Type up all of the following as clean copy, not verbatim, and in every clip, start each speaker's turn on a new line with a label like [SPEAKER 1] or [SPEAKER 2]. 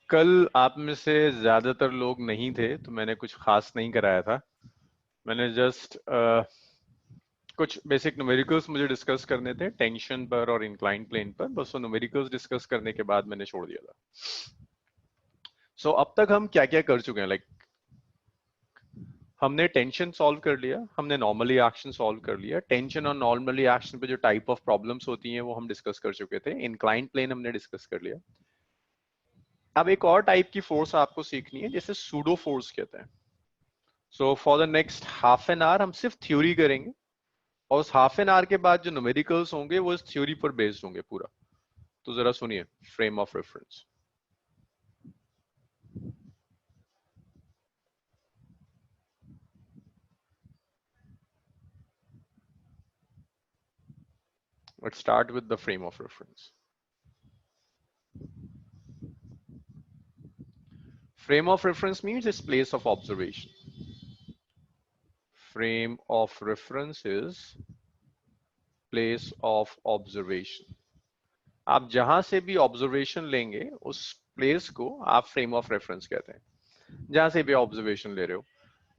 [SPEAKER 1] कल आप में से ज्यादातर लोग नहीं थे तो मैंने कुछ खास नहीं कराया था। मैंने जस्ट कुछ बेसिक न्यूमेरिकल्स मुझे डिस्कस करने थे टेंशन पर और इंक्लाइन प्लेन पर, बस वो न्यूमेरिकल्स डिस्कस करने के बाद मैंने छोड़ दिया था। अब तक हम क्या क्या कर चुके हैं, हमने टेंशन सॉल्व कर लिया, हमने नॉर्मली एक्शन सॉल्व कर लिया, टेंशन और नॉर्मली एक्शन पे जो टाइप ऑफ प्रॉब्लम्स होती हैं वो हम डिस्कस कर चुके थे, इंक्लाइन प्लेन हमने डिस्कस कर लिया। अब एक और टाइप की फोर्स आपको सीखनी है जिसे सूडो फोर्स कहते हैं। For the next half an hour हम सिर्फ थ्योरी करेंगे और उस हाफ एन आवर के बाद जो न्यूमेरिकल्स होंगे वो इस थ्योरी पर बेस्ड होंगे पूरा। तो जरा सुनिए, frame of reference. Let's start with the frame of reference. Frame of reference means its place of observation. Frame of reference is place of observation. आप जहां से भी ऑब्जर्वेशन लेंगे उस प्लेस को आप फ्रेम ऑफ रेफरेंस कहते हैं। जहां से भी ऑब्जर्वेशन ले रहे हो,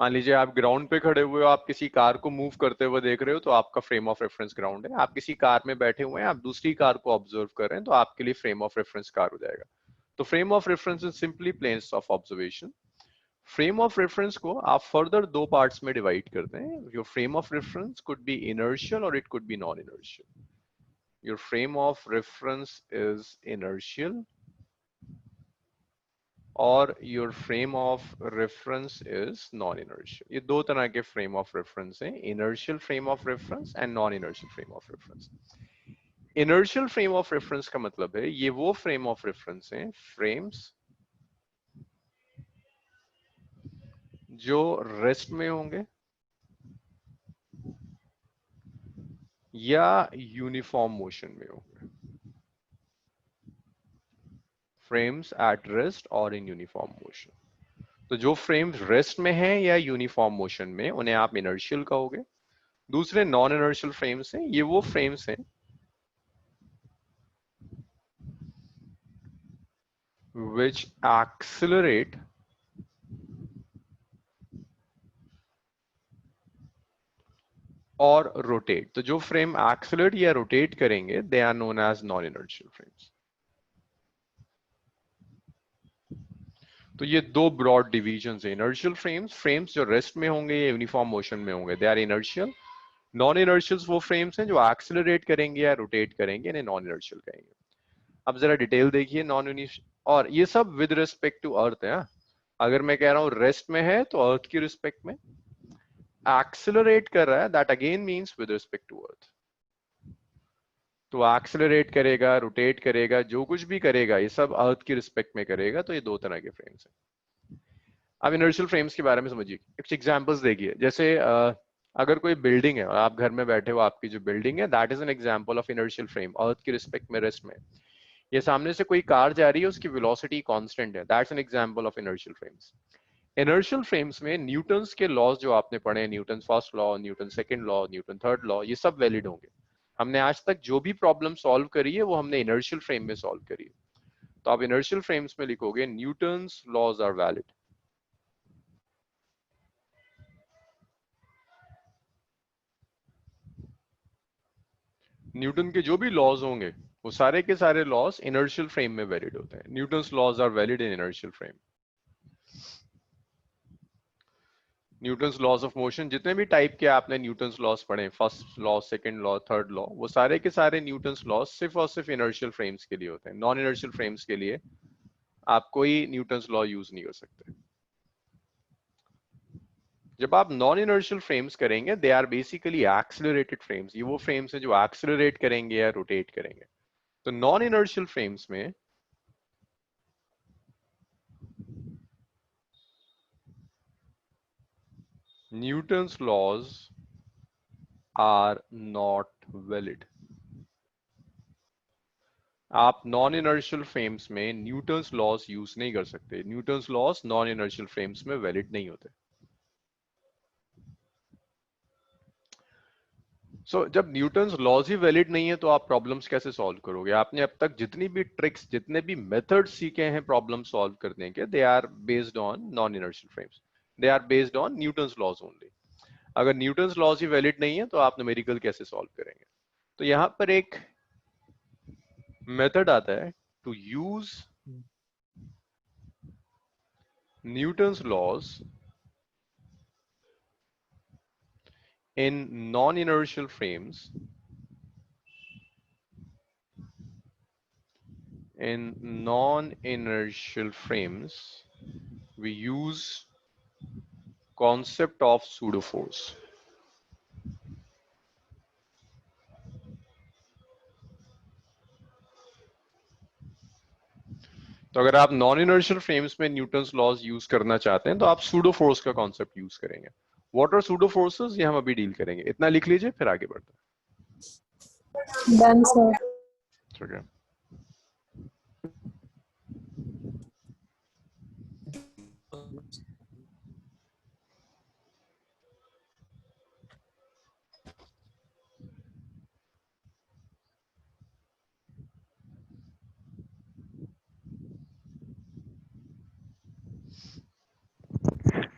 [SPEAKER 1] मान लीजिए आप ग्राउंड पे खड़े हुए हो, आप किसी कार को मूव करते हुए देख रहे हो तो आपका फ्रेम ऑफ रेफरेंस ग्राउंड है। आप किसी कार में बैठे हुए हैं, आप दूसरी कार को ऑब्जर्व कर रहे हैं तो आपके लिए फ्रेम ऑफ रेफरेंस कार हो जाएगा। तो frame of reference is simply place of observation. Frame of reference को आप फर्दर दो पार्ट्स में डिवाइड करते हैं। Your frame of reference could be inertial और it could be non inertial. Your frame of reference is inertial और your frame of reference is non inertial. ये दो तरह के फ्रेम ऑफ रेफरेंस हैं, inertial frame of reference and non inertial frame of reference. Inertial frame of reference का मतलब है ये वो फ्रेम ऑफ रेफरेंस हैं, फ्रेम्स जो रेस्ट में होंगे या यूनिफॉर्म मोशन में होंगे। फ्रेम्स एट रेस्ट और इन यूनिफॉर्म मोशन। तो जो फ्रेम्स रेस्ट में हैं या यूनिफॉर्म मोशन में उन्हें आप इनर्शियल कहोगे। दूसरे नॉन इनर्शियल फ्रेम्स हैं, ये वो फ्रेम्स हैं which accelerate और रोटेट। तो जो फ्रेम एक्सेलरेट या रोटेट करेंगे they are known as non inertial frames. तो ये दो ब्रॉड डिविजन है इनर्शियल फ्रेम्स। फ्रेम्स जो रेस्ट में होंगे या यूनिफॉर्म मोशन में होंगे they are inertial. Non inertial वो फ्रेम्स हैं जो एक्सेलरेट करेंगे या रोटेट करेंगे, इन्हें नॉन इनर्शियल कहेंगे। अब जरा डिटेल देखिए नॉन इनर्शियल, और ये सब विद रिस्पेक्ट टू अर्थ है। अगर मैं कह रहा हूं रेस्ट में है तो अर्थ की रिस्पेक्ट में, एक्सेलरेट कर रहा है that again means with respect to earth. तो एक्सेलरेट करेगा, रोटेट करेगा, जो कुछ भी करेगा ये सब अर्थ की रिस्पेक्ट में करेगा। तो ये दो तरह के फ्रेम्स हैं। अब इनर्शियल फ्रेम्स के बारे में समझिए, कुछ एग्जांपल्स देखिए। जैसे अगर कोई बिल्डिंग है और आप घर में बैठे हो, आपकी जो बिल्डिंग है that is an example of inertial frame, earth की रिस्पेक्ट में, रेस्ट में। ये सामने से कोई कार जा रही है, उसकी वेलोसिटी कांस्टेंट है, that's an example of inertial frames. Inertial frames में न्यूटन्स के लॉज जो आपने पढ़े हैं, Newton first law, Newton second law, Newton third law, ये सब वैलिड होंगे। हमने आज तक जो भी प्रॉब्लम सॉल्व करी है वो हमने इनर्शियल फ्रेम में सॉल्व करी है। तो आप इनर्शियल फ्रेम्स में लिखोगे Newton's laws are valid. Newton के जो भी लॉज होंगे वो सारे के सारे लॉज इनर्शियल फ्रेम में वैलिड होते हैं। Newton's laws are valid in inertial frame. Newton's laws of motion, जितने भी टाइप के आपने न्यूटन्स लॉज पढ़े, first law, second law, third law, वो सारे के सारे न्यूटन्स लॉज सिर्फ और सिर्फ इनर्शियल फ्रेम्स के लिए होते हैं। नॉन इनर्शियल फ्रेम्स के लिए आप कोई न्यूटन्स लॉ यूज नहीं कर सकते। जब आप नॉन इनर्शियल फ्रेम्स करेंगे they are basically accelerated frames. ये वो फ्रेम्स हैं जो एक्सेलरेट करेंगे या रोटेट करेंगे। तो नॉन इनर्शियल फ्रेम्स में Newton's laws are not valid. आप नॉन इनर्शियल फ्रेम्स में न्यूटन्स लॉज यूज नहीं कर सकते। Newton's laws non inertial frames में वैलिड नहीं होते। जब न्यूटन्स लॉज ही वैलिड नहीं है तो आप प्रॉब्लम्स कैसे सॉल्व करोगे? आपने अब तक जितनी भी ट्रिक्स, जितने भी मेथड्स सीखे हैं प्रॉब्लम सॉल्व करने के, they are based on non inertial frames, they are based on Newton's laws only. अगर न्यूटन्स लॉज ही वैलिड नहीं है तो आप न्यूमेरिकल कैसे सॉल्व करेंगे? तो यहां पर एक मेथड आता है to use Newton's laws in non-inertial frames. In non-inertial frames we use concept of pseudo force. तो अगर आप नॉन इनर्शियल फ्रेम्स में न्यूटन्स लॉज यूज करना चाहते हैं तो आप सूडो फोर्स का कॉन्सेप्ट यूज करेंगे। व्हाट आर सूडो फोर्सेस, ये हम अभी डील करेंगे। इतना लिख लीजिए फिर आगे बढ़ते हैं।
[SPEAKER 2] Done sir.
[SPEAKER 1] ठीक है।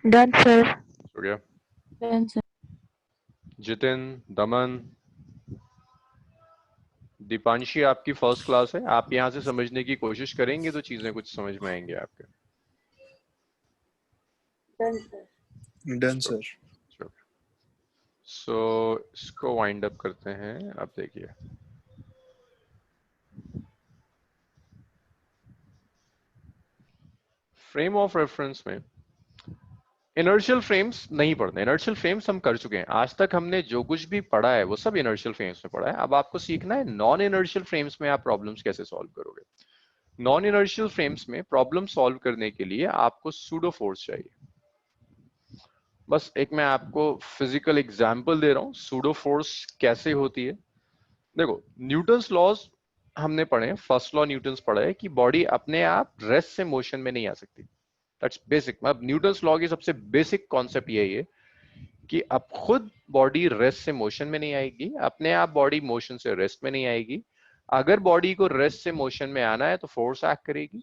[SPEAKER 2] Done sir.
[SPEAKER 1] हो गया।
[SPEAKER 2] Done sir.
[SPEAKER 1] जितिन, दमन, दीपांशी, आपकी फर्स्ट क्लास है, आप यहां से समझने की कोशिश करेंगे तो चीजें कुछ समझ में आएंगे आपके।
[SPEAKER 2] Done sir.
[SPEAKER 3] Done sir.
[SPEAKER 1] So इसको वाइंड अप करते हैं। अब देखिए, फ्रेम ऑफ रेफरेंस में इनर्शियल फ्रेम्स नहीं पढ़ते। इनर्शियल फ्रेम्स हम कर चुके हैं। आज तक हमने जो कुछ भी पढ़ा है वो सब इनर्शियल फ्रेम्स में पढ़ा है। अब आपको सीखना है नॉन इनर्शियल फ्रेम्स में आप प्रॉब्लम्स कैसे सॉल्व करोगे। नॉन इनर्शियल फ्रेम्स में प्रॉब्लम सॉल्व करने के लिए आपको सूडो फोर्स चाहिए। बस एक मैं आपको फिजिकल एग्जांपल दे रहा हूं सूडो फोर्स कैसे होती है। देखो, न्यूटन्स लॉज हमने पढ़े, फर्स्ट लॉ न्यूटन्स पढ़ा है कि बॉडी अपने आप रेस्ट से मोशन में नहीं आ सकती। That's basic. मतलब न्यूटन्स लॉ की सबसे बेसिक कॉन्सेप्ट यही है कि अब खुद बॉडी रेस्ट से मोशन में नहीं आएगी, अपने आप बॉडी मोशन से रेस्ट में नहीं आएगी। अगर बॉडी को रेस्ट से मोशन में आना है तो फोर्स एक्ट करेगी,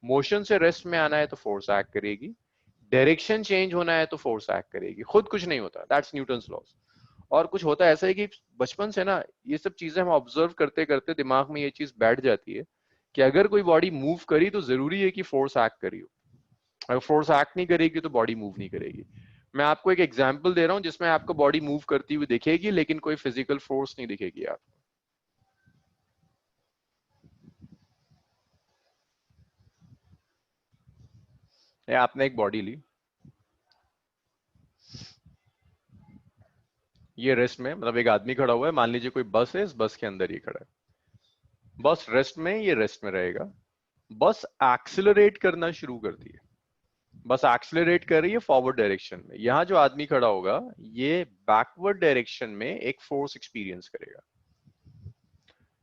[SPEAKER 1] मोशन से रेस्ट में आना है तो फोर्स एक्ट करेगी, डायरेक्शन चेंज होना है तो फोर्स एक्ट करेगी। खुद कुछ नहीं होता, दैट्स न्यूटन्स लॉज। और कुछ होता है ऐसा है कि बचपन से ना ये सब चीजें हम ऑब्जर्व करते करते दिमाग में ये चीज बैठ जाती है कि अगर कोई बॉडी मूव करी तो जरूरी है कि फोर्स एक्ट करी हो। अगर फोर्स एक्ट नहीं करेगी तो बॉडी मूव नहीं करेगी। मैं आपको एक एग्जांपल दे रहा हूं जिसमें आपको बॉडी मूव करती हुई दिखेगी लेकिन कोई फिजिकल फोर्स नहीं दिखेगी आपको। आपने एक बॉडी ली, ये रेस्ट में, मतलब एक आदमी खड़ा हुआ है, मान लीजिए कोई बस है, इस बस के अंदर ये खड़ा है। बस रेस्ट में, ये रेस्ट में रहेगा। बस एक्सिलरेट करना शुरू करती है, बस एक्सिलरेट कर रही है फॉरवर्ड डायरेक्शन में। यहां जो आदमी खड़ा होगा ये बैकवर्ड डायरेक्शन में एक फोर्स एक्सपीरियंस करेगा।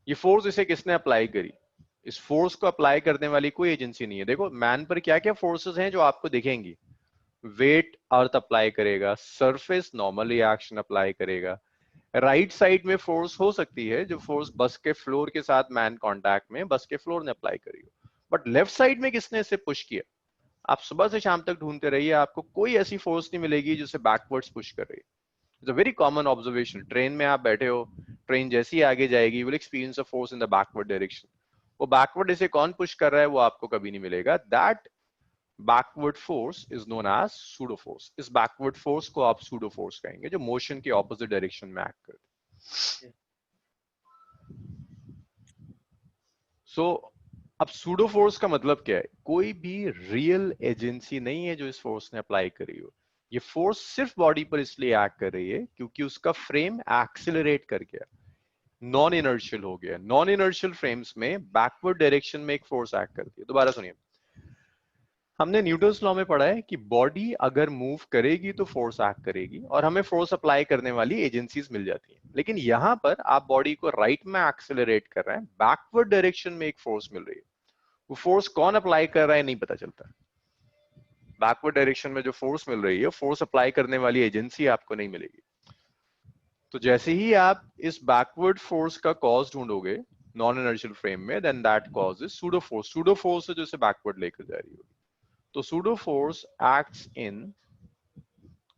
[SPEAKER 1] ये फोर्स इसे किसने अप्लाई करी? इस फोर्स को अप्लाई करने वाली कोई एजेंसी नहीं है। देखो मैन पर क्या क्या फोर्सेस हैं जो आपको दिखेंगी। वेट अर्थ अप्लाई करेगा, सरफेस नॉर्मल रिएक्शन अप्लाई करेगा। राइट साइड में फोर्स हो सकती है जो फोर्स बस के फ्लोर के साथ मैन कांटेक्ट में बस के फ्लोर ने अप्लाई करी हो। बट लेफ्ट साइड में किसने इसे पुश किया? आप सुबह से शाम तक ढूंढते रहिए, आपको कोई ऐसी फोर्स नहीं मिलेगी जिसे बैकवर्ड्स पुश कर रही है। It's a very common observation. Train में आप बैठे हो, ट्रेन जैसी आगे जाएगी, will experience a force in the backward direction. वो बैकवर्ड इसे कौन पुश कर रहा है वो आपको कभी नहीं मिलेगा। That backward force is known as pseudo force. इस बैकवर्ड फोर्स को आप सूडो फोर्स कहेंगे जो मोशन के ऑपोजिट डायरेक्शन में एक्ट करती है। सो अब सूडो फोर्स का मतलब क्या है? कोई भी रियल एजेंसी नहीं है जो इस फोर्स ने अप्लाई करी हो। ये फोर्स सिर्फ बॉडी पर इसलिए एक्ट कर रही है क्योंकि उसका फ्रेम एक्सिलरेट कर गया, नॉन इनर्शियल हो गया। नॉन इनर्शियल फ्रेम्स में बैकवर्ड डायरेक्शन में एक फोर्स एक्ट करती है। दोबारा सुनिए, हमने न्यूटन्स लॉ में पढ़ा है कि बॉडी अगर मूव करेगी तो फोर्स एक्ट करेगी और हमें फोर्स अप्लाई करने वाली एजेंसीज मिल जाती हैं। लेकिन यहां पर आप बॉडी को राइट में एक्सिलरेट कर रहे हैं, बैकवर्ड डायरेक्शन में एक फोर्स मिल रही है। वो फोर्स कौन अप्लाई कर रहा है नहीं पता चलता। बैकवर्ड डायरेक्शन में जो फोर्स मिल रही है, फोर्स अप्लाई करने वाली एजेंसी आपको नहीं मिलेगी। तो जैसे ही आप इस बैकवर्ड फोर्स का कॉज ढूंढोगे नॉन इनर्शियल फ्रेम में, then that cause is pseudo force. Pseudo force है जो इसे बैकवर्ड लेकर जा रही होगी। तो pseudo force acts in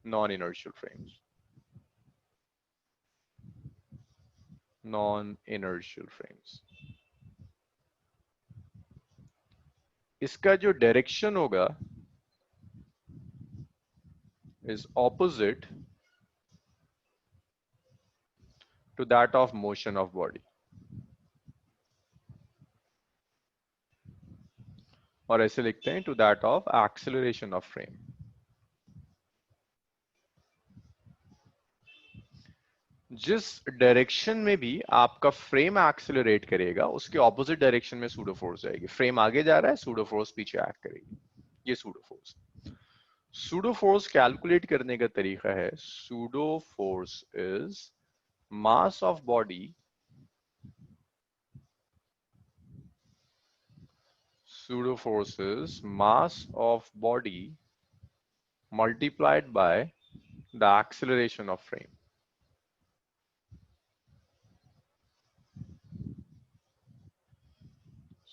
[SPEAKER 1] non inertial frames. Non inertial frames, इसका जो डायरेक्शन होगा is opposite to that of motion of body, और ऐसे लिखते हैं to that of acceleration of frame. जिस डायरेक्शन में भी आपका फ्रेम एक्सेलरेट करेगा उसके ऑपोजिट डायरेक्शन में सूडो फोर्स जाएगी। फ्रेम आगे जा रहा है, सूडो फोर्स पीछे एक्ट करेगी, ये pseudo force. Pseudo force calculate करने का तरीका है, pseudo force is mass of body pseudo force is mass of body multiplied by the acceleration of frame.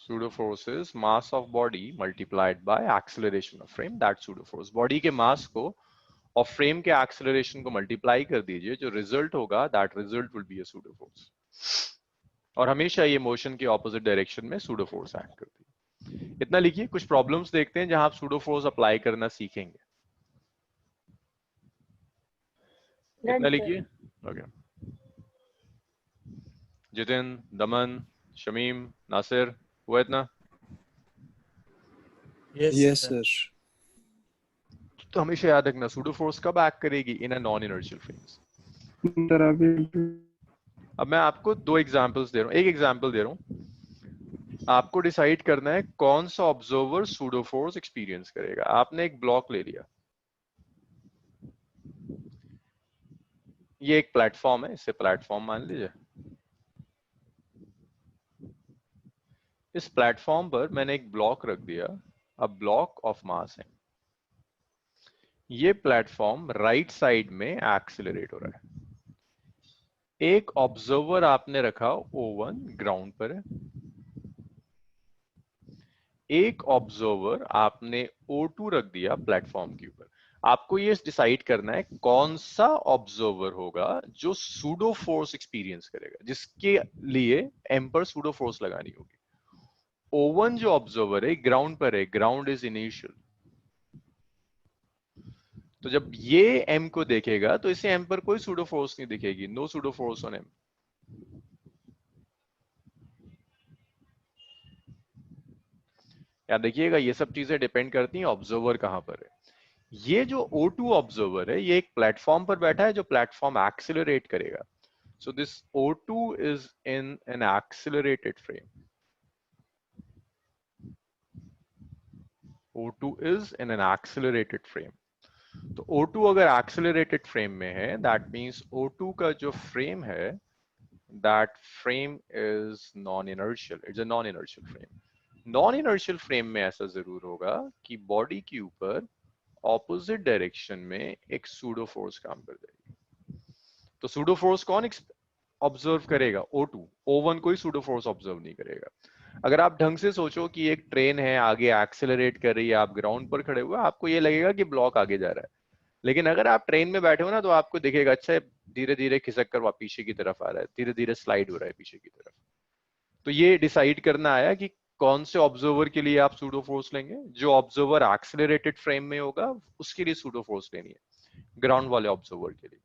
[SPEAKER 1] Pseudo force is mass of body multiplied by acceleration of frame. That pseudo force. Body के mass को और frame के acceleration को multiply कर दीजिए, जो result होगा that result will be a pseudo force. और हमेशा ये motion के opposite direction में pseudo force act करती है। इतना लिखिए। कुछ प्रॉब्लम्स देखते हैं जहां आप सूडो फोर्स अप्लाई करना सीखेंगे। इतना लिखिए। ओके। जितिन, दमन, शमीम, नासिर, हुआ इतना?
[SPEAKER 3] Yes sir.
[SPEAKER 1] तो हमेशा याद रखना सूडो फोर्स कब एक्ट करेगी? इन अ नॉन इनर्शियल फ्रेम्स। अब मैं आपको दो एग्जांपल्स दे रहा हूं, एक एग्जांपल दे रहा हूं। आपको डिसाइड करना है कौन सा ऑब्जर्वर सूडो फोर्स एक्सपीरियंस करेगा। आपने एक ब्लॉक ले लिया, ये एक प्लेटफॉर्म है, इसे प्लेटफॉर्म मान लीजिए। इस प्लेटफॉर्म पर मैंने एक ब्लॉक रख दिया, अब ब्लॉक ऑफ मास है। ये प्लेटफॉर्म राइट साइड में एक्सेलरेट हो रहा है। एक ऑब्जर्वर आपने रखा O1 ग्राउंड पर है, एक ऑब्जर्वर आपने O2 रख दिया प्लेटफॉर्म के ऊपर। आपको ये डिसाइड करना है कौन सा ऑब्जर्वर होगा जो सूडो फोर्स एक्सपीरियंस करेगा, जिसके लिए एम पर सूडो फोर्स लगानी होगी। O1 जो ऑब्जर्वर है ग्राउंड पर है, ग्राउंड इज इनिशियल। तो जब ये एम को देखेगा तो इसे एम पर कोई सूडो फोर्स नहीं दिखेगी, no pseudo force on M. याद देखिएगा, ये सब चीजें डिपेंड करती हैं ऑब्जर्वर कहां पर है। ये जो O2 ऑब्जर्वर है, ये एक प्लेटफॉर्म पर बैठा है जो प्लेटफॉर्म एक्सेलरेट करेगा। So this O2 is in an accelerated frame. O2 is in an accelerated frame. तो O2 अगर एक्सेलरेटेड फ्रेम में है, दैट मींस O2 का जो फ्रेम है, that frame is non inertial, it's a non inertial frame. Non inertial frame में ऐसा जरूर होगा कि बॉडी के ऊपर ऑपोजिट डायरेक्शन में एक सूडो फोर्स काम कर जाएगी। तो सूडो फोर्स कौन ऑब्जर्व करेगा? O2। O1 कोई सूडो फोर्स ऑब्जर्व नहीं करेगा। अगर आप ढंग से सोचो कि एक ट्रेन है आगे एक्सेलरेट कर रही है, आप ग्राउंड पर खड़े हुए, आपको ये लगेगा कि ब्लॉक आगे जा रहा है। लेकिन अगर आप ट्रेन में बैठे हो ना, तो आपको दिखेगा अच्छा धीरे धीरे खिसक कर पीछे की तरफ आ रहा है, धीरे धीरे स्लाइड हो रहा है पीछे की तरफ। तो ये डिसाइड करना आया कि कौन से ऑब्जर्वर के लिए आप सूडो फोर्स लेंगे। जो ऑब्जर्वर एक्सेलरेटेड फ्रेम में होगा उसके लिए सूडो फोर्स लेनी है, ग्राउंड वाले ऑब्जर्वर के लिए।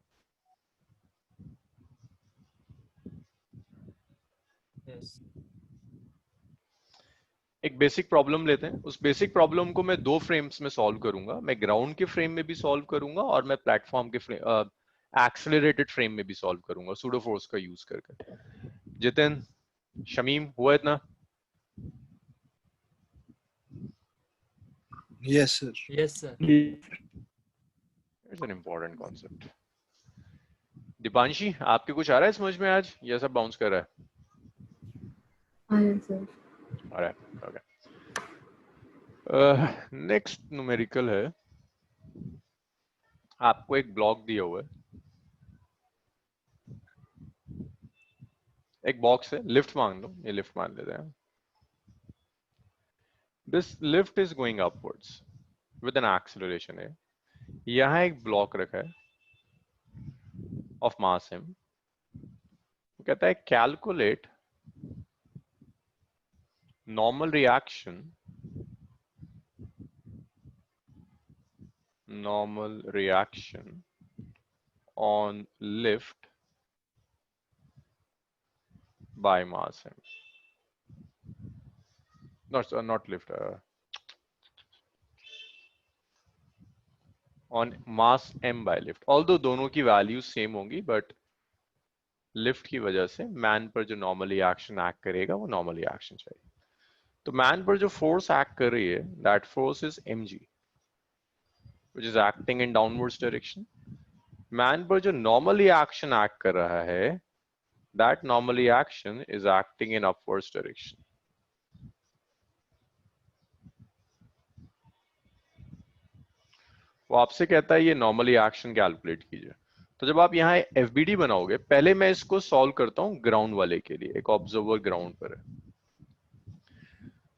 [SPEAKER 1] एक बेसिक प्रॉब्लम लेते हैं। उस बेसिक प्रॉब्लम को मैं दो फ्रेम्स में सॉल्व करूंगा। मैं ग्राउंड के फ्रेम में भी सॉल्व करूंगा और मैं प्लेटफॉर्म के एक्सेलरेटेड फ्रेम में भी सॉल्व करूंगा सूडो फोर्स का यूज करके। जितिन, शमीम, हुआ इतना?
[SPEAKER 3] Yes sir.
[SPEAKER 4] Yes sir.
[SPEAKER 1] It's an important concept. Deepanshi, आपके कुछ आ रहा है समझ में आज? ये सब बाउंस कर रहा है? ओके। नेक्स्ट न्यूमेरिकल है। आपको एक ब्लॉक दिया हुआ है, एक बॉक्स है, लिफ्ट मान लो, ये लिफ्ट मान लेते हैं. This lift is going upwards with an acceleration है. यहाँ एक ब्लॉक रखा है ऑफ मास m. कहता है calculate normal reaction on lift by mass m. Not lift, on mass m by lift. Although दोनों की वैल्यूज सेम होंगी, बट लिफ्ट की वजह से मैन पर जो नॉर्मली एक्शन एक्ट करेगा वो नॉर्मली एक्शन चाहिए. तो मैन पर जो फोर्स एक्ट कर रही है, that force is mg, which is acting in downwards direction. Man पर जो नॉर्मली एक्शन एक्ट कर रहा है, that normally action is acting in upwards direction. वो आपसे कहता है ये नॉर्मली एक्शन कैलकुलेट कीजिए. तो जब आप यहाँ FBD बनाओगे, पहले मैं इसको सॉल्व करता हूँ ग्राउंड वाले के लिए. एक ऑब्जर्वर ग्राउंड पर है,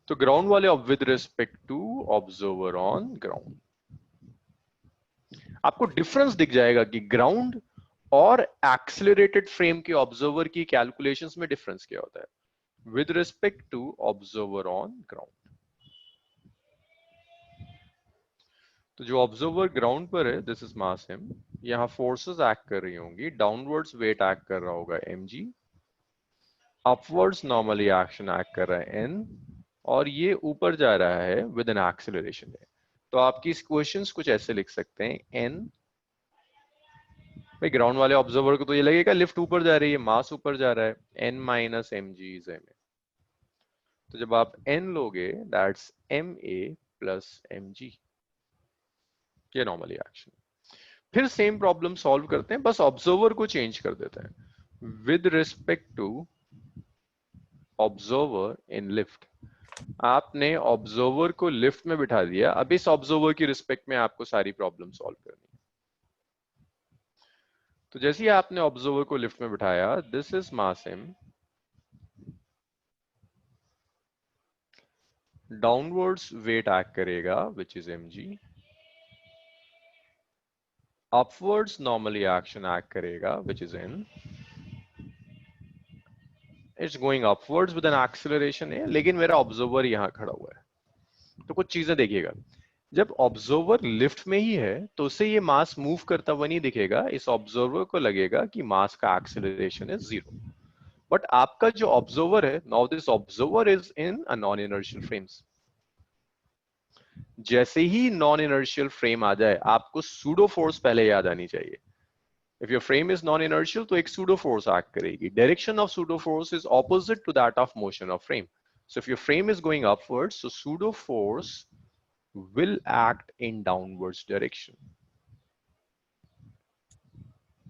[SPEAKER 1] तो ग्राउंड वाले with respect to observer on ground, आपको डिफरेंस दिख जाएगा कि ग्राउंड और एक्सेलरेटेड फ्रेम के ऑब्जर्वर की कैलकुलेशंस में डिफरेंस क्या होता है. With respect to observer on ground, तो जो ऑब्जर्वर ग्राउंड पर है, दिस इज मास m. यहाँ फोर्सेस एक्ट कर रही होंगी, डाउनवर्ड्स वेट एक्ट कर रहा होगा mg, upwards normally action act कर रहा है n, और ये ऊपर जा रहा है विद एन एक्सेलरेशन है. तो आपकी इस क्वेश्चंस कुछ ऐसे लिख सकते हैं, n, भाई ग्राउंड वाले ऑब्जर्वर को तो ये लगेगा लिफ्ट ऊपर जा रही है, मास ऊपर जा रहा है, n minus mg is ma. तो जब आप n लोगे, दैट्स ma प्लस mg, ये नॉर्मली एक्शन. फिर सेम प्रॉब्लम सॉल्व करते हैं, बस ऑब्जर्वर को चेंज कर देते हैं. With respect to observer in lift, आपने ऑब्जर्वर को लिफ्ट में बिठा दिया. अब इस ऑब्जर्वर की रिस्पेक्ट में आपको सारी प्रॉब्लम सॉल्व करनी है. तो जैसे ही आपने ऑब्जर्वर को लिफ्ट में बिठाया, this is mass m, downwards weight act करेगा which is mg, upwards normally action act करेगा which is n. It's going upwards with an acceleration है, लेकिन मेरा ऑब्जर्वर यहां खड़ा हुआ है. तो कुछ चीजें देखिएगा, जब ऑब्जर्वर लिफ्ट में ही है तो उसे ये मास मूव करता हुआ नहीं दिखेगा. इस ऑब्जर्वर को लगेगा कि मास का एक्सेलरेशन इज 0. बट आपका जो ऑब्जर्वर है, now this observer is in a non inertial frames. जैसे ही नॉन इनर्शियल फ्रेम आ जाए, आपको सूडो फोर्स पहले याद आनी चाहिए. If your frame is non-inertial, तो एक pseudo force act करेगी. Direction of pseudo force is opposite to that of motion of frame. So if your frame is going upwards, so pseudo force will act in downwards direction.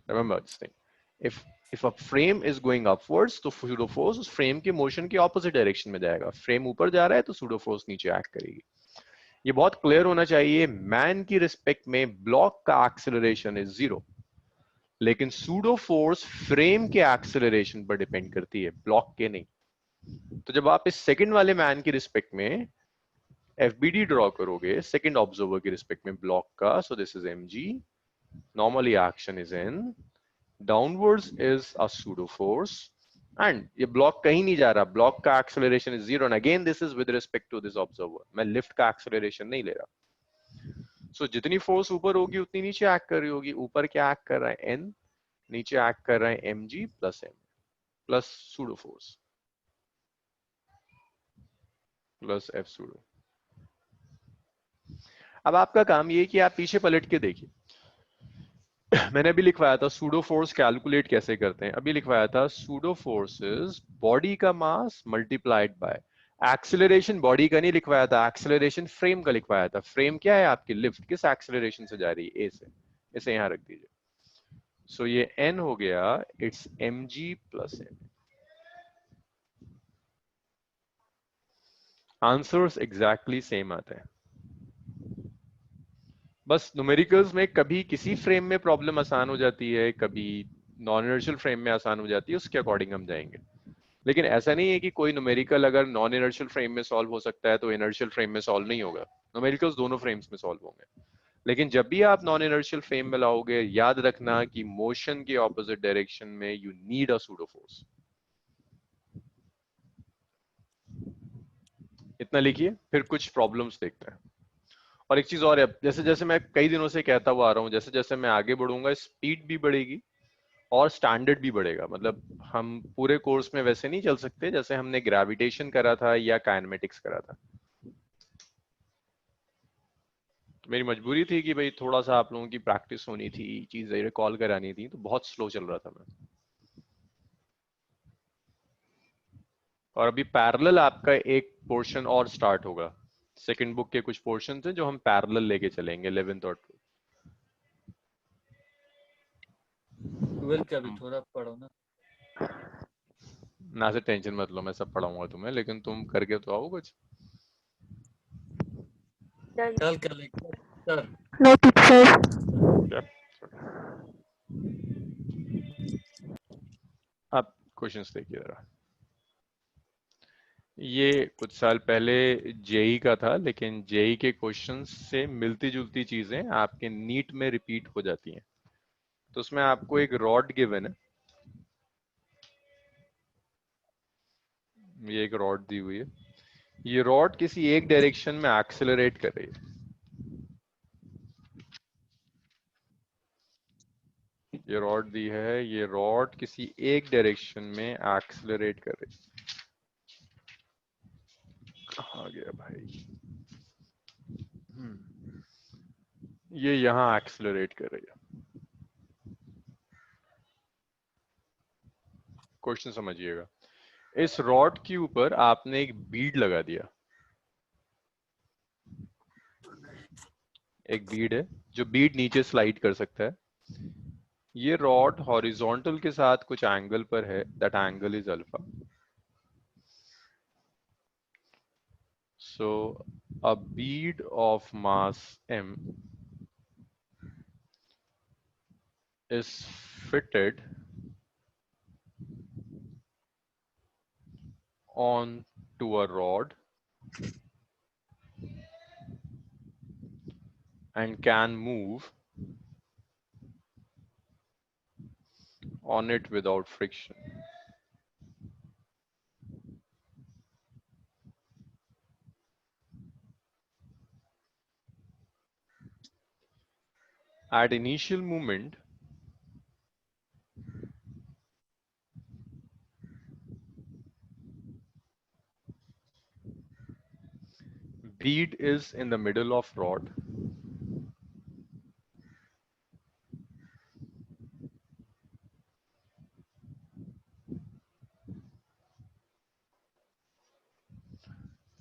[SPEAKER 1] Remember this thing. If a frame is going upwards, तो pseudo force उस frame के motion के opposite direction में जाएगा. Frame ऊपर जा रहा है तो pseudo force नीचे act करेगी. ये बहुत clear होना चाहिए. Man की respect में block का acceleration is 0. लेकिन सूडो फोर्स फ्रेम के एक्सेलरेशन पर डिपेंड करती है, ब्लॉक के नहीं. तो जब आप इस सेकंड वाले मैन की रिस्पेक्ट में FBD ड्रॉ करोगे, सेकंड ऑब्जर्वर की रिस्पेक्ट में ब्लॉक का, so this is mg, normal reaction is n, downwards is a pseudo force, and ये ब्लॉक कहीं नहीं जा रहा, ब्लॉक का acceleration is 0. And again this is with respect to this observer, मैं लिफ्ट का एक्सेलरेशन नहीं ले रहा. सो जितनी फोर्स ऊपर होगी उतनी नीचे एक्ट कर रही होगी. ऊपर क्या एक्ट कर रहा है, n, नीचे एक्ट कर रहा है mg plus m plus pseudo force plus f pseudo. अब आपका काम ये कि आप पीछे पलट के देखिए. मैंने अभी लिखवाया था सूडो फोर्स कैलकुलेट कैसे करते हैं. अभी लिखवाया था सूडो फोर्स इज बॉडी का mass multiplied by acceleration. Body का नहीं लिखवाया था, एक्सेलरेशन फ्रेम का लिखवाया था. फ्रेम क्या है आपकी, लिफ्ट किस एक्सेलरेशन से जा रही है, a से. इसे यहां रख दीजिए. सो ये n हो गया, it's mg plus m. Answers exactly same आते हैं. बस न्यूमेरिकल्स में कभी किसी फ्रेम में प्रॉब्लम आसान हो जाती है, कभी नॉन इनर्शियल फ्रेम में आसान हो जाती है, उसके अकॉर्डिंग हम जाएंगे. लेकिन ऐसा नहीं है कि कोई न्यूमेरिकल अगर नॉन इनर्शियल फ्रेम में सॉल्व हो सकता है तो इनर्शियल फ्रेम में सॉल्व नहीं होगा। न्यूमेरिकल्स दोनों फ्रेम्स में सॉल्व होंगे। लेकिन जब भी आप नॉन इनर्शियल फ्रेम में लाओगे, याद रखना कि मोशन के ऑपोजिट डायरेक्शन में you need a pseudo force. इतना लिखिए, फिर कुछ प्रॉब्लम्स देखते हैं। और एक चीज और है, जैसे जैसे मैं कई दिनों से कहता हुआ आ रहा हूँ, जैसे जैसे मैं आगे बढ़ूंगा स्पीड भी बढ़ेगी और स्टैंडर्ड भी बढ़ेगा। मतलब हम पूरे कोर्स में वैसे नहीं चल सकते जैसे हमने ग्रेविटेशन करा था या काइनेमेटिक्स करा था। तो मेरी मजबूरी थी कि भाई थोड़ा सा आप लोगों की प्रैक्टिस होनी थी, चीजें रिकॉल करानी थी, तो बहुत स्लो चल रहा था मैं। और अभी पैरेलल आपका एक पोर्शन और स्टार्ट होगा। सेकंड बुक के कुछ पोर्शन हैं जो हम पैरेलल लेके चलेंगे 11th और
[SPEAKER 3] 12 का भी थोड़ा पढ़ो ना।
[SPEAKER 1] ना से टेंशन मत लो, मैं सब पढ़ाऊंगा तुम्हें, लेकिन तुम करके तो आओ कुछ।
[SPEAKER 2] Done.
[SPEAKER 3] कल का लेक्चर सर
[SPEAKER 2] Noted, sir.
[SPEAKER 1] क्या? आप क्वेश्चंस देखिए जरा। ये कुछ साल पहले जेई का था, लेकिन जेई के क्वेश्चंस से मिलती जुलती चीजें आपके नीट में रिपीट हो जाती हैं। तो उसमें आपको एक रॉड गिवन है, ये एक रॉड दी हुई है। ये रॉड किसी एक डायरेक्शन में एक्सेलरेट कर रही है। ये रॉड दी है, ये रॉड किसी एक डायरेक्शन में एक्सेलरेट कर रही है। कहाँ गया भाई? ये यहाँ एक्सेलरेट कर रही है। क्वेश्चन समझिएगा। इस रॉड के ऊपर आपने एक बीड लगा दिया। एक बीड है जो बीड नीचे स्लाइड कर सकता है। ये रॉड हॉरिजॉन्टल के साथ कुछ एंगल पर है, that angle is alpha. So a bead of mass m is fitted on to a rod and can move on it without friction. At initial movement, bead is in the middle of rod.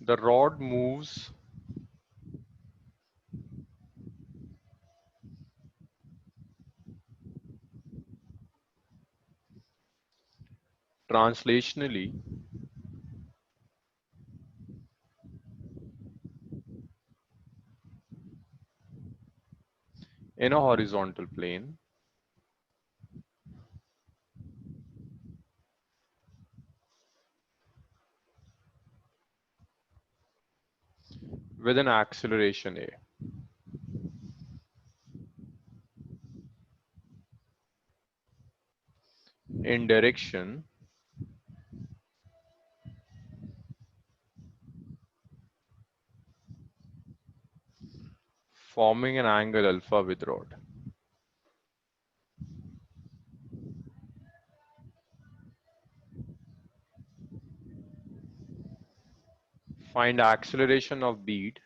[SPEAKER 1] The rod moves translationally in a horizontal plane with an acceleration a. In direction forming an angle alpha with rod. Find acceleration of bead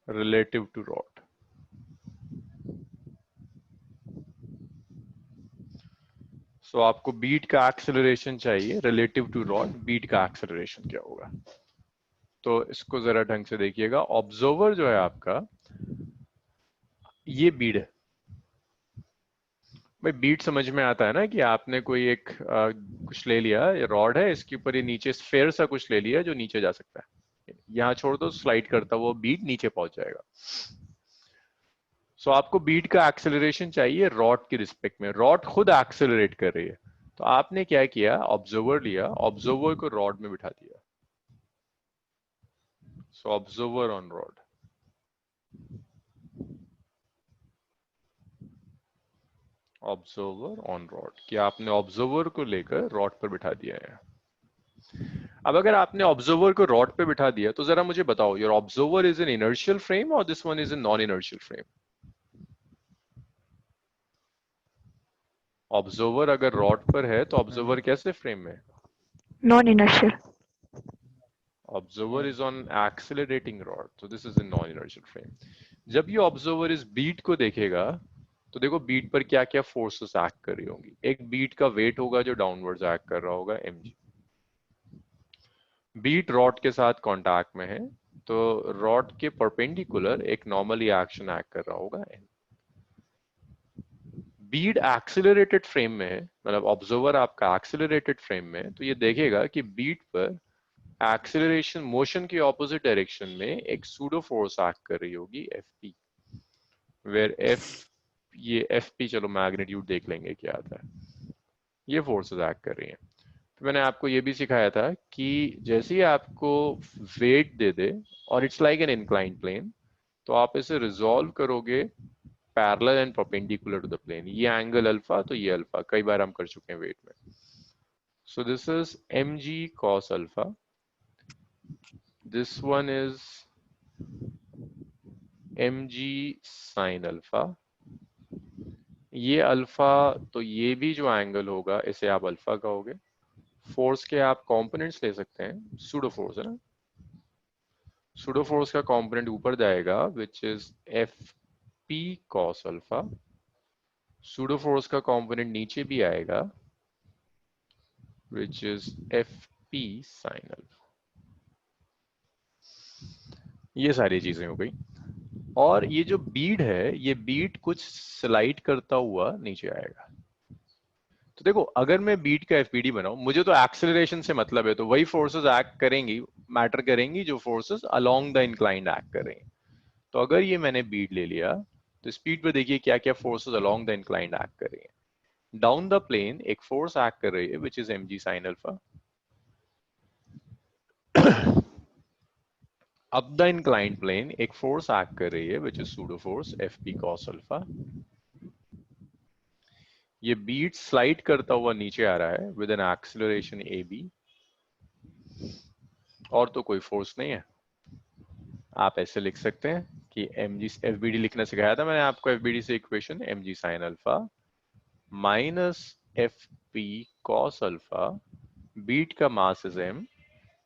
[SPEAKER 1] relative to rod. So आपको beat का acceleration चाहिए relative to rod, beat का acceleration क्या होगा? तो इसको जरा ढंग से देखिएगा। ऑब्जर्वर जो है आपका, ये बीड है। भाई बीट समझ में आता है ना कि आपने कोई एक कुछ ले लिया, ये रॉड है, इसके ऊपर ये नीचे स्फेयर सा कुछ ले लिया जो नीचे जा सकता है। यहाँ छोड़ दो, स्लाइड करता वो बीट नीचे पहुंच जाएगा। सो आपको बीट का एक्सेलरेशन चाहिए रॉड के रिस्पेक्ट में, रॉड खुद एक्सेलरेट कर रही है, तो आपने क्या किया, ऑब्जर्वर लिया, ऑब्जर्वर को रॉड में बिठा दिया। So observer on rod, observer on rod, कि आपने ऑब्जर्वर को लेकर रॉड पर बिठा दिया है। अब अगर आपने ऑब्जर्वर को रॉड पे बिठा दिया तो जरा मुझे बताओ, your observer is an inertial frame और this one is an non inertial frame? Observer अगर रॉड पर है तो ऑब्जर्वर कैसे फ्रेम में?
[SPEAKER 2] Non-inertial.
[SPEAKER 1] Observer is on accelerating rod, so this is a non inertial frame. जब ये ऑब्जर्वर इस बीट को देखेगा तो देखो बीट पर क्या क्या फोर्सेस एक्ट कर रही होंगी। एक बीट का वेट होगा जो डाउनवर्ड्स एक्ट कर रहा होगा mg। बीट रॉड के साथ कांटेक्ट में है तो रॉड के परपेंडिकुलर एक नॉर्मली एक्शन एक्ट कर रहा होगा n। बीट एक्सेलरेटेड फ्रेम में है, मतलब ऑब्जर्वर आपका एक्सेलरेटेड फ्रेम में है, तो ये देखेगा कि बीट पर एक्सेलरेशन मोशन के ऑपोजिट डायरेक्शन में एक सूडो फोर्स एक्ट कर रही होगी Fp, वेयर F, ये Fp चलो मैग्नीट्यूड देख लेंगे क्या आता है, ये फोर्सेस एक्ट कर रही हैं। तो मैंने आपको ये भी सिखाया था कि जैसे ही आपको वेट दे दे और it's like an inclined plane, तो आप इसे रिजॉल्व करोगे parallel and perpendicular to the plane. ये एंगल अल्फा तो ये अल्फा, कई बार हम कर चुके हैं वेट में। सो this is mg cos alpha, this one is mg sin alpha, ये अल्फा, तो ये भी जो एंगल होगा इसे आप अल्फा कहोगे। फोर्स के आप कंपोनेंट्स ले सकते हैं, सूडो फोर्स है ना, सूडो फोर्स का कंपोनेंट ऊपर जाएगा which is Fp cos alpha, pseudo force का कंपोनेंट नीचे भी आएगा which is Fp sin alpha. ये सारी चीजें हो गई। और ये जो बीड है, ये बीड कुछ स्लाइड करता हुआ नीचे आएगा। तो देखो अगर मैं बीड का एफपीडी बनाऊं, मुझे तो एक्सेलरेशन से मतलब है, तो वही फोर्सेस एक्ट करेंगी, मैटर करेंगी जो forces along the inclined act कर रही हैं। तो अगर ये मैंने बीड ले लिया तो स्पीड पे देखिए क्या क्या forces along the inclined act कर रही हैं। डाउन द प्लेन एक फोर्स एक्ट कर रही है which is mg sin alpha. Up the inclined plane एक फोर्स एक्ट कर रही है which is pseudo force Fp cos alpha. ये बीट स्लाइड करता हुआ नीचे आ रहा है विद एन एक्सेलरेशन ab, और तो कोई फोर्स नहीं है। आप ऐसे लिख सकते हैं कि mg, fbd लिखना सिखाया था मैंने आपको, fbd से equation mg sin alpha minus fp cos alpha, bead का mass is m,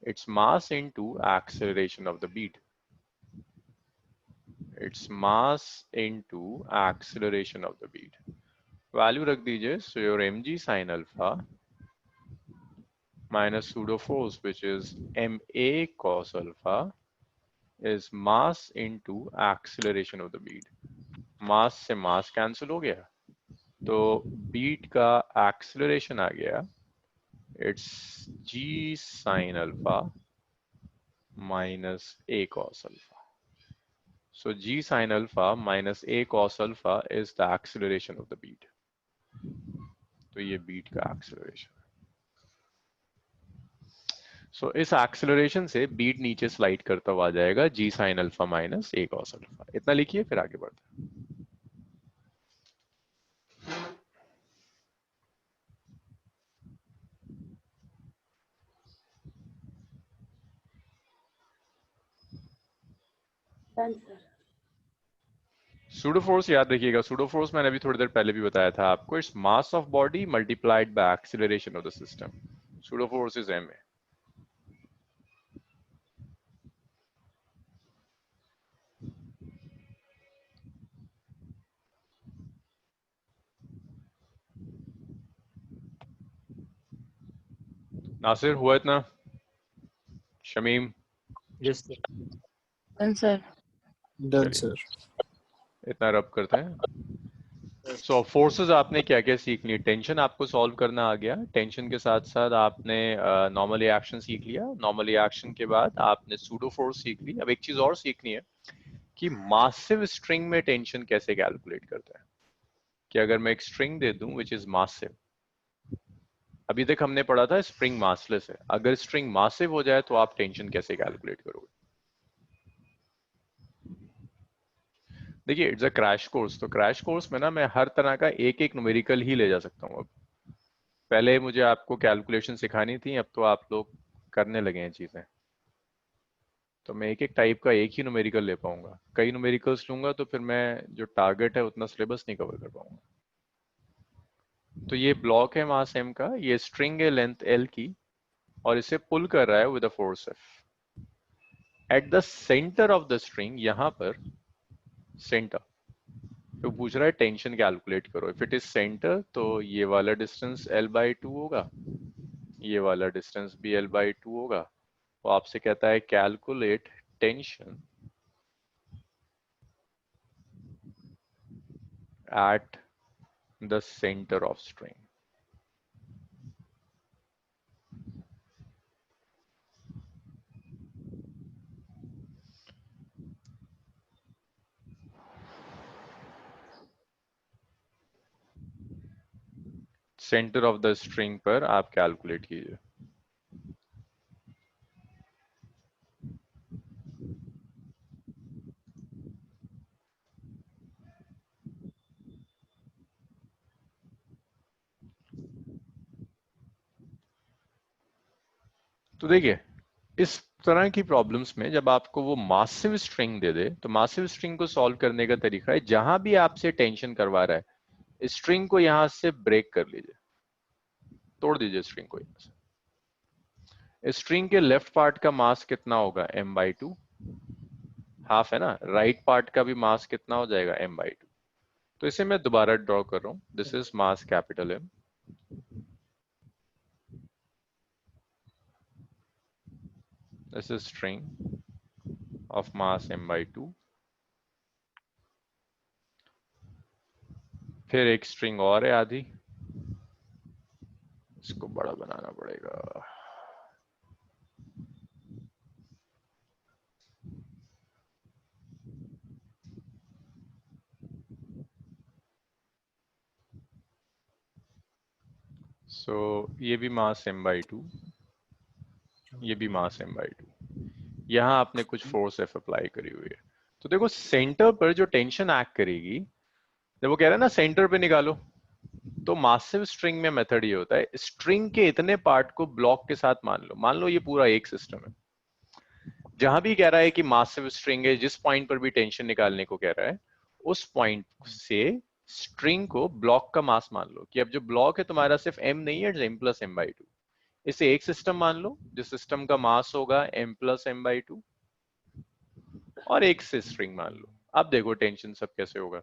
[SPEAKER 1] its mass into acceleration of the beat, its mass into acceleration of the beat, value रख दीजिए। So your mg sin alpha minus pseudo force which is ma cos alpha is mass into acceleration of the beat। मास से मास cancel हो गया तो beat का acceleration आ गया, it's g sin alpha minus a cos alpha. So g sin alpha minus a cos alpha is the acceleration of the beat। तो ये beat का acceleration. सो इस एक्सेलरेशन से बीट नीचे स्लाइड करता हुआ आ जाएगा g sin alpha minus a cos alpha. इतना लिखिए फिर आगे बढ़ते हैं।
[SPEAKER 2] Done, sir.
[SPEAKER 1] सूडो फोर्स याद रखिएगा, सूडो फोर्स मैंने अभी थोड़ी देर पहले भी बताया था आपको, it's mass of body multiplied by acceleration of the system. Pseudo force is m। Nasir हुआ इतना? Shamim?
[SPEAKER 3] Yes, sir.
[SPEAKER 2] Done, sir.
[SPEAKER 4] Done
[SPEAKER 1] चलिए
[SPEAKER 4] सर।
[SPEAKER 1] इतना रब करते हैं। सो फोर्सेस आपने क्या क्या सीख ली, टेंशन आपको सॉल्व करना आ गया, टेंशन के साथ साथ आपने नॉर्मली एक्शन सीख लिया, नॉर्मली एक्शन के बाद आपने सूडो फोर्स सीख ली। अब एक चीज और सीखनी है कि मासिव स्ट्रिंग में टेंशन कैसे कैलकुलेट करते हैं। कि अगर मैं एक स्ट्रिंग दे दूं विच इज मासिव, अभी तक हमने पढ़ा था स्ट्रिंग मासलेस है, अगर स्ट्रिंग मासिव हो जाए तो आप टेंशन कैसे कैलकुलेट करोगे। देखिए इट्स अ क्रैश कोर्स, तो क्रैश कोर्स में ना मैं हर तरह का एक एक न्यूमेरिकल ही ले जा सकता हूँ। अब पहले मुझे आपको कैलकुलेशन सिखानी थी, अब तो आप लोग करने लगे हैं चीजें, तो मैं एक एक टाइप का एक ही न्यूमेरिकल ले पाऊंगा। कई न्यूमेरिकल्स लूंगा तो फिर मैं जो टारगेट है उतना सिलेबस नहीं कवर कर पाऊंगा। तो ये ब्लॉक है मास m का, ये स्ट्रिंग है लेंथ l की, और इसे पुल कर रहा है with a force f। At the centre of the string, यहां पर सेंटर, तो पूछ रहा है टेंशन कैलकुलेट करो। इफ इट इज सेंटर तो ये वाला डिस्टेंस l/2 होगा, ये वाला डिस्टेंस भी l/2 होगा। वो आपसे कहता है calculate tension at the center of string। Centre of the string पर आप कैलकुलेट कीजिए। तो देखिए इस तरह की प्रॉब्लम्स में जब आपको वो मासिव स्ट्रिंग दे दे, तो मासिव स्ट्रिंग को सॉल्व करने का तरीका है, जहां भी आपसे टेंशन करवा रहा है स्ट्रिंग को यहां से ब्रेक कर लीजिए, तोड़ दीजिए स्ट्रिंग को यहां से। स्ट्रिंग के लेफ्ट पार्ट का मास कितना होगा m/2, हाफ है ना। राइट पार्ट का भी मास कितना हो जाएगा m/2। तो इसे मैं दोबारा ड्रॉ कर रहा हूं, this is mass capital M, this is string of mass m/2। फिर एक स्ट्रिंग और है आधी, इसको बड़ा बनाना पड़ेगा। सो ये भी मास m/2, ये भी मास m/2। यहां आपने कुछ फोर्स F अप्लाई करी हुई है। तो देखो सेंटर पर जो टेंशन एक्ट करेगी, जब वो कह रहा है ना सेंटर पे निकालो, तो मासिव स्ट्रिंग में मेथड ये होता है, स्ट्रिंग के इतने पार्ट को ब्लॉक के साथ मान लो ये पूरा एक सिस्टम है। जहां भी कह रहा है कि मासिव स्ट्रिंग है, जिस पॉइंट पर भी टेंशन निकालने को कह रहा है, उस पॉइंट से स्ट्रिंग को ब्लॉक का मास मान लो। कि अब जो ब्लॉक है तुम्हारा सिर्फ m नहीं है, m + m/2। इसे एक सिस्टम मान लो, जिस सिस्टम का मास होगा m + m/2, और एक से स्ट्रिंग मान लो। अब देखो टेंशन सब कैसे होगा।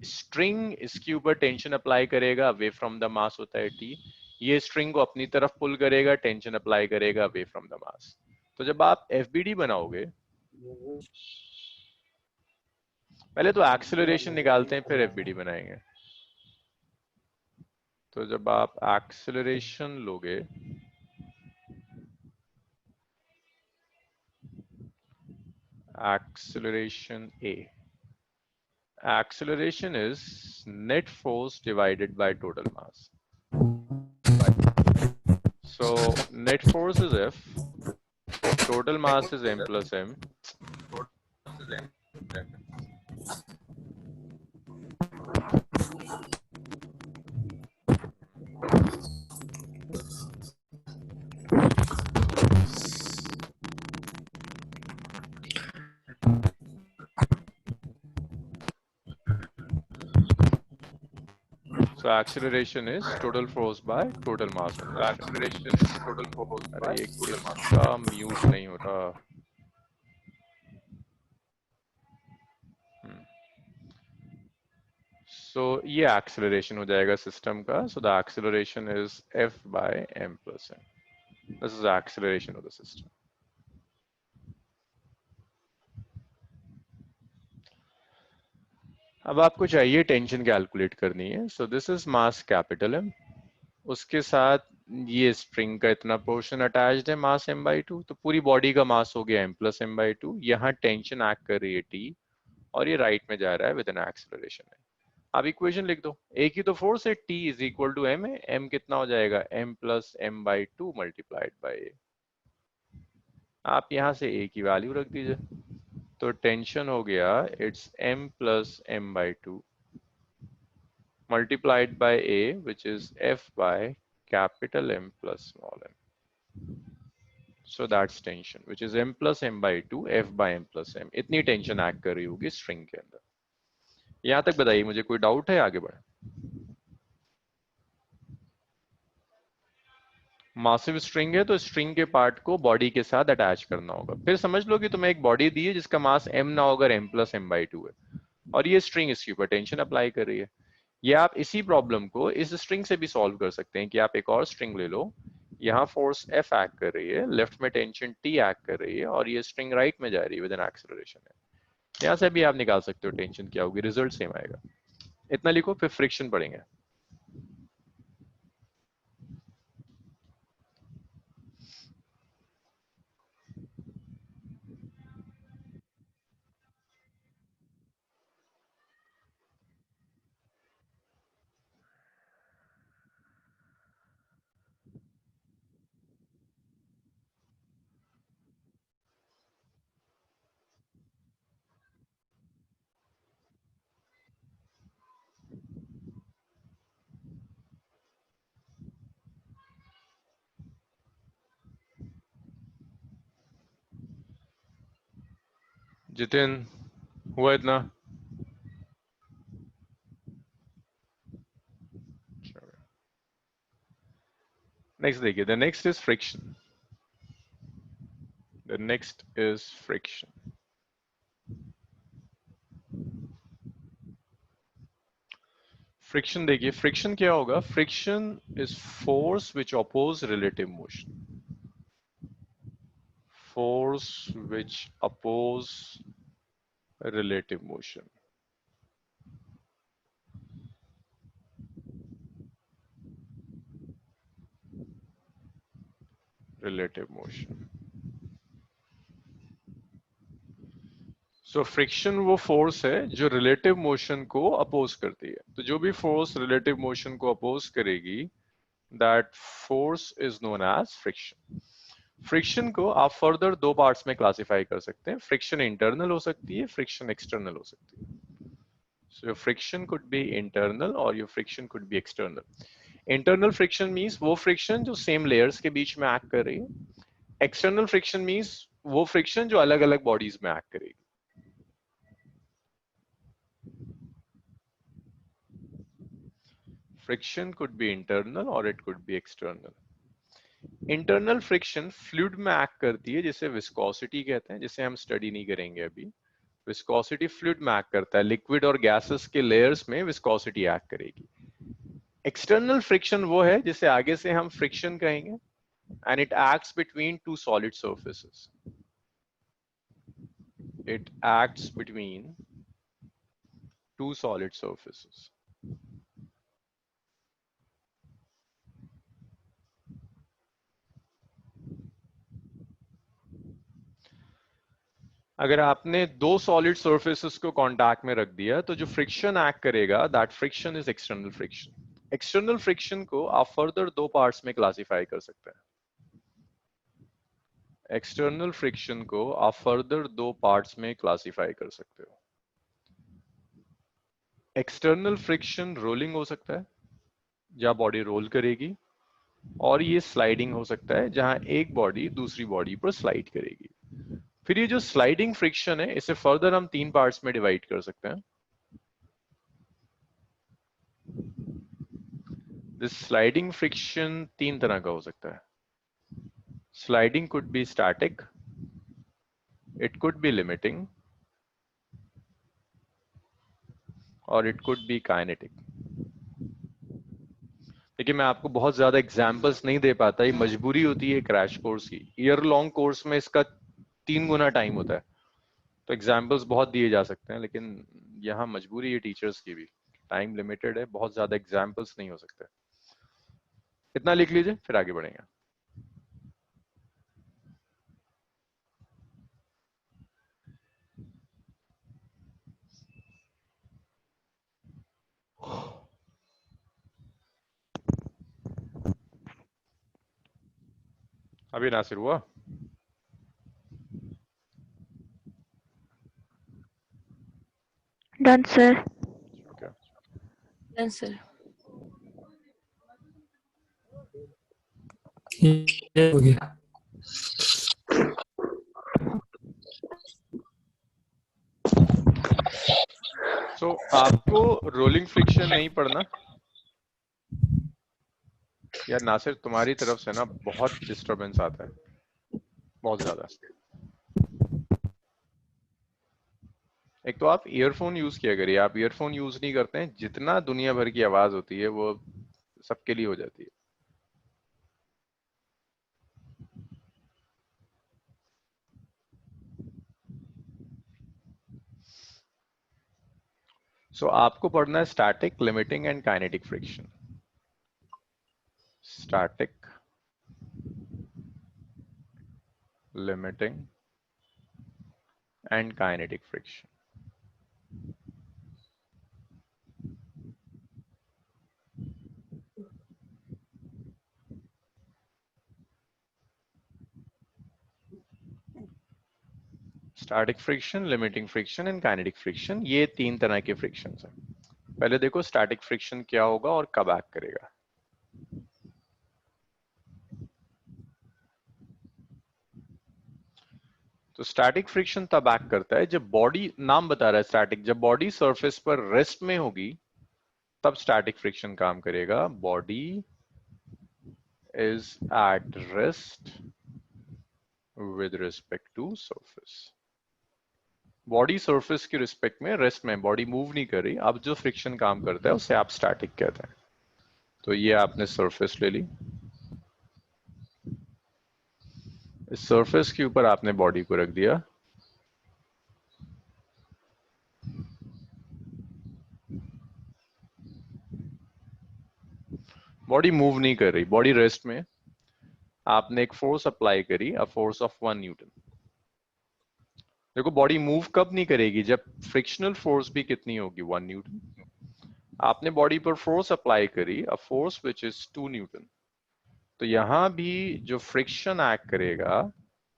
[SPEAKER 1] स्ट्रिंग इसके ऊपर टेंशन अप्लाई करेगा, अवे फ्रॉम द मास होता है t। ये स्ट्रिंग को अपनी तरफ पुल करेगा, टेंशन अप्लाई करेगा अवे फ्रॉम द मास। तो जब आप FBD बनाओगे, पहले तो एक्सेलरेशन निकालते हैं फिर FBD बनाएंगे। तो जब आप एक्सेलरेशन लोगे, acceleration A, acceleration is net force divided by total mass। So net force is F, total mass is m + m। So acceleration is total force by total mass। So acceleration is total force by total mass। इसका mute नहीं हो रहा। So ये acceleration हो जाएगा system का। So the acceleration is F by m + m। This is the acceleration of the system। अब आपको चाहिए टेंशन कैलकुलेट करनी है। सो this is mass capital M, उसके साथ ये स्ट्रिंग का इतना पोर्शन अटैच्ड है मास m/2, तो पूरी बॉडी का मास हो गया m+m/2। यहाँ टेंशन एक्ट कर रही है T और ये राइट में जा रहा है विद एन एक्सेलरेशन है। आप इक्वेशन लिख दो, एक ही तो फोर्स है, T is equal to m है, m कितना हो जाएगा m+m/2 मल्टीप्लाइड बाय a। आप यहाँ से a की वैल्यू रख दीजिए, तो टेंशन हो गया it's m+m/2 multiplied by a, which is F by capital M plus small m. So that's tension, which is m+m/2 F by m plus m. इतनी टेंशन एक्ट कर रही होगी स्ट्रिंग के अंदर। यहां तक बताइए, मुझे कोई डाउट है? आगे बढ़े। मासिव स्ट्रिंग है तो स्ट्रिंग के पार्ट को बॉडी के साथ अटैच करना होगा। फिर समझ लो कि तुम्हें एक बॉडी दी है जिसका मास m ना होकर m+m/2 है, और ये स्ट्रिंग इसके ऊपर टेंशन अप्लाई कर रही है। ये आप इसी प्रॉब्लम को इस स्ट्रिंग से भी सॉल्व कर सकते हैं कि आप एक और स्ट्रिंग ले लो, यहाँ फोर्स F एक्ट कर रही है, लेफ्ट में टेंशन T एक्ट कर रही है, और ये स्ट्रिंग राइट में जा रही है विद एन एक्सेलरेशन है। यहाँ से भी आप निकाल सकते हो टेंशन क्या होगी, रिजल्ट सेम आएगा। इतना लिखो, फिर फ्रिक्शन पढ़ेंगे। जितिन, हुआ इतना? नेक्स्ट देखिए, the next is friction. The next is friction. Friction देखिए, फ्रिक्शन क्या होगा? Friction is force which oppose relative motion. Force which oppose relative motion. Relative motion. So friction वो फोर्स है जो रिलेटिव मोशन को अपोज करती है। तो जो भी फोर्स रिलेटिव मोशन को अपोज करेगी, that force is known as friction. Friction को आप फर्दर दो पार्ट्स में क्लासिफाई कर सकते हैं। फ्रिक्शन इंटरनल हो सकती है, फ्रिक्शन एक्सटर्नल हो सकती है। So your friction could be internal or your friction could be external. Internal friction means वो friction जो same layers के बीच में act कर रही है। External friction means वो friction जो अलग अलग bodies में act करेगी। Friction could be internal or it could be external. Internal friction fluid में act करती है, जिसे viscosity कहते हैं, जिसे हम study नहीं करेंगे अभी। Viscosity fluid में act करता है, liquid और gases के layers में viscosity act करेगी। External friction वो है जिसे आगे से हम friction कहेंगे, and it acts between two solid surfaces. It acts between two solid surfaces. अगर आपने दो सॉलिड सर्फेसेस को कांटेक्ट में रख दिया, तो जो फ्रिक्शन एक्ट करेगा, that friction is external friction. External friction को आप फर्दर दो पार्ट्स में क्लासिफाई कर सकते हैं। एक्सटर्नल फ्रिक्शन को आप फर्दर दो पार्ट्स में क्लासिफाई कर सकते हो। एक्सटर्नल फ्रिक्शन रोलिंग हो सकता है, जहां बॉडी रोल करेगी, और ये स्लाइडिंग हो सकता है, जहां एक बॉडी दूसरी बॉडी पर स्लाइड करेगी। फिर ये जो स्लाइडिंग फ्रिक्शन है, इसे फर्दर हम तीन पार्ट्स में डिवाइड कर सकते हैं। दिस स्लाइडिंग फ्रिक्शन तीन तरह का हो सकता है। Sliding could be static, it could B limiting, और इट कुड बी काइनेटिक। देखिए, मैं आपको बहुत ज्यादा एग्जांपल्स नहीं दे पाता, ये मजबूरी होती है क्रैश कोर्स की। ईयर लॉन्ग कोर्स में इसका 3 गुना टाइम होता है, तो एग्जाम्पल्स बहुत दिए जा सकते हैं, लेकिन यहाँ मजबूरी है टीचर्स की भी, टाइम लिमिटेड है, बहुत ज्यादा एग्जाम्पल्स नहीं हो सकते। इतना लिख लीजिए, फिर आगे बढ़ेंगे। अभी नासिर हुआ?
[SPEAKER 2] Done, sir.
[SPEAKER 1] Okay.
[SPEAKER 2] Done, sir.
[SPEAKER 4] ये हो गया।
[SPEAKER 1] So आपको रोलिंग फ्रिक्शन नहीं पढ़ना यार नासिर, तुम्हारी तरफ से ना बहुत डिस्टरबेंस आता है, बहुत ज्यादा। एक तो आप ईयरफोन यूज किया करिए, आप ईयरफोन यूज नहीं करते हैं, जितना दुनिया भर की आवाज होती है वो सबके लिए हो जाती है। आपको पढ़ना है static, limiting and kinetic friction. Static, limiting and kinetic friction. Static friction, limiting friction and kinetic friction, ये 3 तरह के फ्रिक्शन हैं। पहले देखो स्टैटिक फ्रिक्शन क्या होगा और कब एक्ट करेगा। तो स्टैटिक फ्रिक्शन तब एक्ट करता है जब बॉडी, नाम बता रहा है स्टैटिक, जब बॉडी सरफेस पर रेस्ट में होगी तब स्टैटिक फ्रिक्शन काम करेगा। Body is at rest with respect to surface. Body surface के रिस्पेक्ट में रेस्ट में, बॉडी मूव नहीं कर रही, अब जो फ्रिक्शन काम करता है उसे आप स्टैटिक कहते हैं। तो ये आपने सरफेस ले ली, इस सरफेस के ऊपर आपने बॉडी को रख दिया, बॉडी मूव नहीं कर रही, बॉडी रेस्ट में, आपने एक फोर्स अप्लाई करी, अ फोर्स ऑफ 1 न्यूटन। देखो बॉडी मूव कब नहीं करेगी, जब फ्रिक्शनल फोर्स भी कितनी होगी, 1 न्यूटन। आपने बॉडी पर फोर्स अप्लाई करी, a force which is 2 Newton. तो यहां भी जो फ्रिक्शन एक्ट करेगा,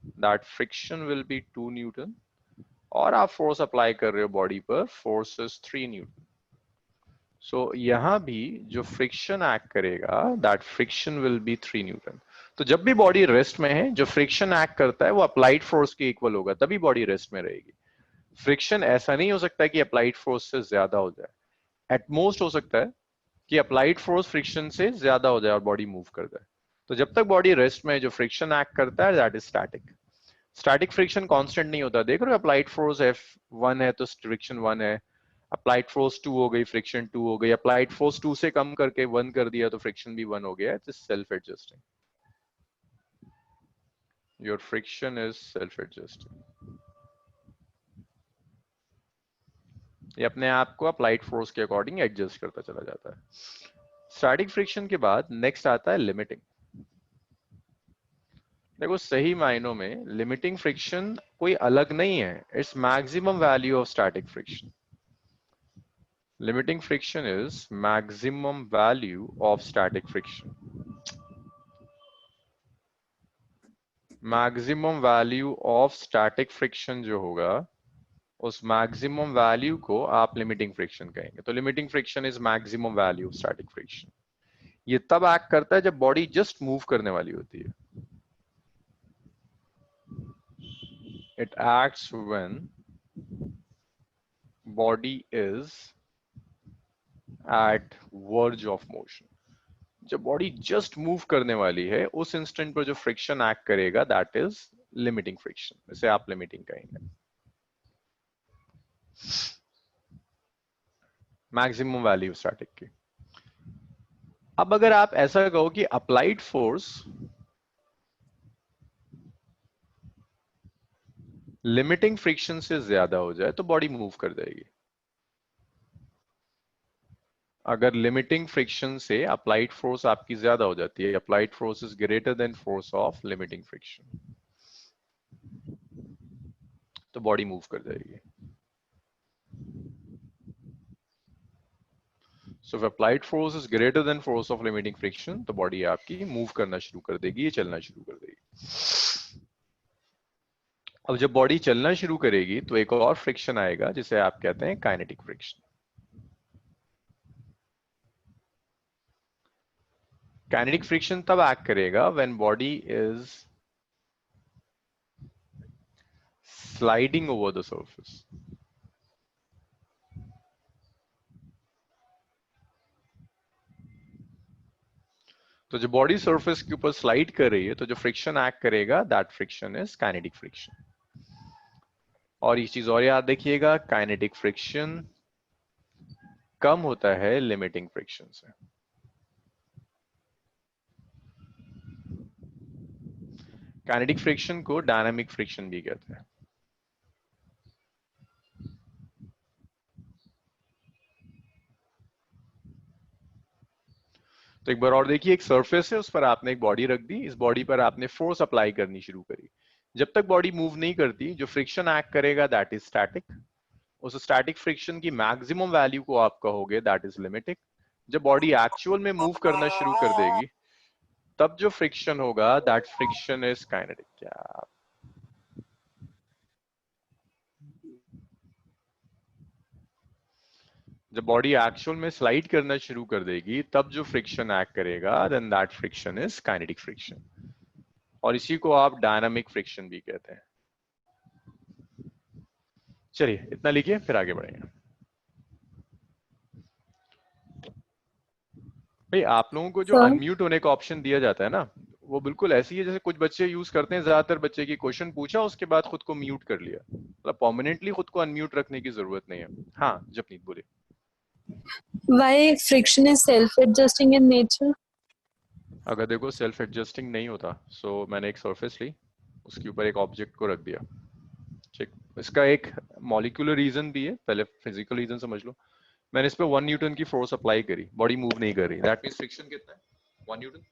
[SPEAKER 1] that friction will be 2 Newton, और आप फोर्स अप्लाई कर रहे हो बॉडी पर, फोर्स इज 3 न्यूटन। सो यहां भी जो फ्रिक्शन एक्ट करेगा, that friction will be 3 Newton. तो जब भी बॉडी रेस्ट में है, जो फ्रिक्शन एक्ट करता है वो अप्लाइड फोर्स के इक्वल होगा, तभी बॉडी रेस्ट में रहेगी। फ्रिक्शन ऐसा नहीं हो सकता कि अप्लाइड फोर्स से ज्यादा हो जाए, एटमोस्ट हो सकता है कि अप्लाइड फोर्स फ्रिक्शन से ज्यादा हो जाए और बॉडी मूव कर जाए। तो जब तक बॉडी रेस्ट में, जो फ्रिक्शन एक्ट करता है, that is static. Static friction constant नहीं होता, देख रहे हो अप्लाइड फोर्स F1 है तो फ्रिक्शन 1 है, अप्लाइड फोर्स 2 हो गई, फ्रिक्शन 2 हो गई, अप्लाइड फोर्स 2 से कम करके 1 कर दिया तो फ्रिक्शन भी 1 हो गया। It's self adjusting, your friction is self adjusting. ये अपने आप को अप्लाइड फोर्स के अकॉर्डिंग एडजस्ट करता चला जाता है। स्टैटिक फ्रिक्शन के बाद नेक्स्ट आता है लिमिटिंग। देखो सही मायनों में लिमिटिंग फ्रिक्शन कोई अलग नहीं है, its maximum value of static friction. Limiting friction is maximum value of static friction. Maximum value of static friction जो होगा, उस maximum value को आप limiting friction कहेंगे। तो limiting friction is maximum value of static friction. ये तब act करता है जब बॉडी जस्ट मूव करने वाली होती है। It acts when body is at verge of motion. जब बॉडी जस्ट मूव करने वाली है, उस इंस्टेंट पर जो फ्रिक्शन एक्ट करेगा, दैट इज लिमिटिंग फ्रिक्शन। इसे आप लिमिटिंग कहेंगे। मैक्सिमम वैल्यू स्टैटिक की। अब अगर आप ऐसा कहो कि अप्लाइड फोर्स लिमिटिंग फ्रिक्शन से ज्यादा हो जाए तो बॉडी मूव कर जाएगी। अगर लिमिटिंग फ्रिक्शन से अप्लाइड फोर्स आपकी ज्यादा हो जाती है, applied force is greater than force of limiting friction, तो बॉडी मूव कर जाएगी। So if applied force is greater than force of limiting friction, तो बॉडी आपकी मूव करना शुरू कर देगी, चलना शुरू कर देगी। अब जब बॉडी चलना शुरू करेगी तो एक और फ्रिक्शन आएगा जिसे आप कहते हैं काइनेटिक फ्रिक्शन। काइनेटिक फ्रिक्शन तब एक्ट करेगा when body is sliding over the surface. तो जो बॉडी सरफेस के ऊपर स्लाइड कर रही है, तो जो फ्रिक्शन एक्ट करेगा that friction is kinetic friction. और ये चीज और याद रखिएगा, काइनेटिक फ्रिक्शन कम होता है लिमिटिंग फ्रिक्शन से। काइनेटिक फ्रिक्शन को डायनामिक फ्रिक्शन भी कहते हैं। तो एक बार और देखिए, एक सरफेस है, उस पर आपने एक बॉडी रख दी, इस बॉडी पर आपने फोर्स अप्लाई करनी शुरू करी। जब तक बॉडी मूव नहीं करती, जो फ्रिक्शन एक्ट करेगा दैट इज स्टैटिक। उस स्टैटिक फ्रिक्शन की मैक्सिमम वैल्यू को आप कहोगे दैट इज लिमिटिक। जब बॉडी एक्चुअल में मूव करना शुरू कर देगी, तब जो फ्रिक्शन होगा दैट फ्रिक्शन इज काइनेटिक। क्या जब बॉडी एक्चुअल में स्लाइड करना शुरू कर देगी, तब जो फ्रिक्शन एक्ट करेगा then that friction is kinetic friction, और इसी को आप डायनामिक फ्रिक्शन भी कहते हैं। चलिए इतना लिखिए, फिर आगे बढ़ेंगे। भाई आप लोगों को जो
[SPEAKER 2] सर
[SPEAKER 1] अनम्यूट होने का ऑप्शन दिया जाता है ना, वो बिल्कुल ऐसी है जैसे कुछ बच्चे यूज करते हैं। ज्यादातर बच्चे की क्वेश्चन पूछा, उसके बाद खुद को म्यूट कर लिया। मतलब परमानेंटली खुद को अनम्यूट रखने की जरूरत नहीं है। हाँ जपनीत बोले।
[SPEAKER 5] Why friction is self-adjusting in nature?
[SPEAKER 1] अगर देखो सेल्फ एडजस्टिंग नहीं होता, सो मैंने एक सरफेस ली, उसके ऊपर एक ऑब्जेक्ट को रख दिया, ठीक। इसका एक मॉलिक्यूलर रीजन भी है, पहले फिजिकल रीजन समझ लो। मैंने इस पे 1 न्यूटन की फोर्स अप्लाई करी, बॉडी मूव नहीं कर रही, दैट मींस फ्रिक्शन कितना है? 1 न्यूटन।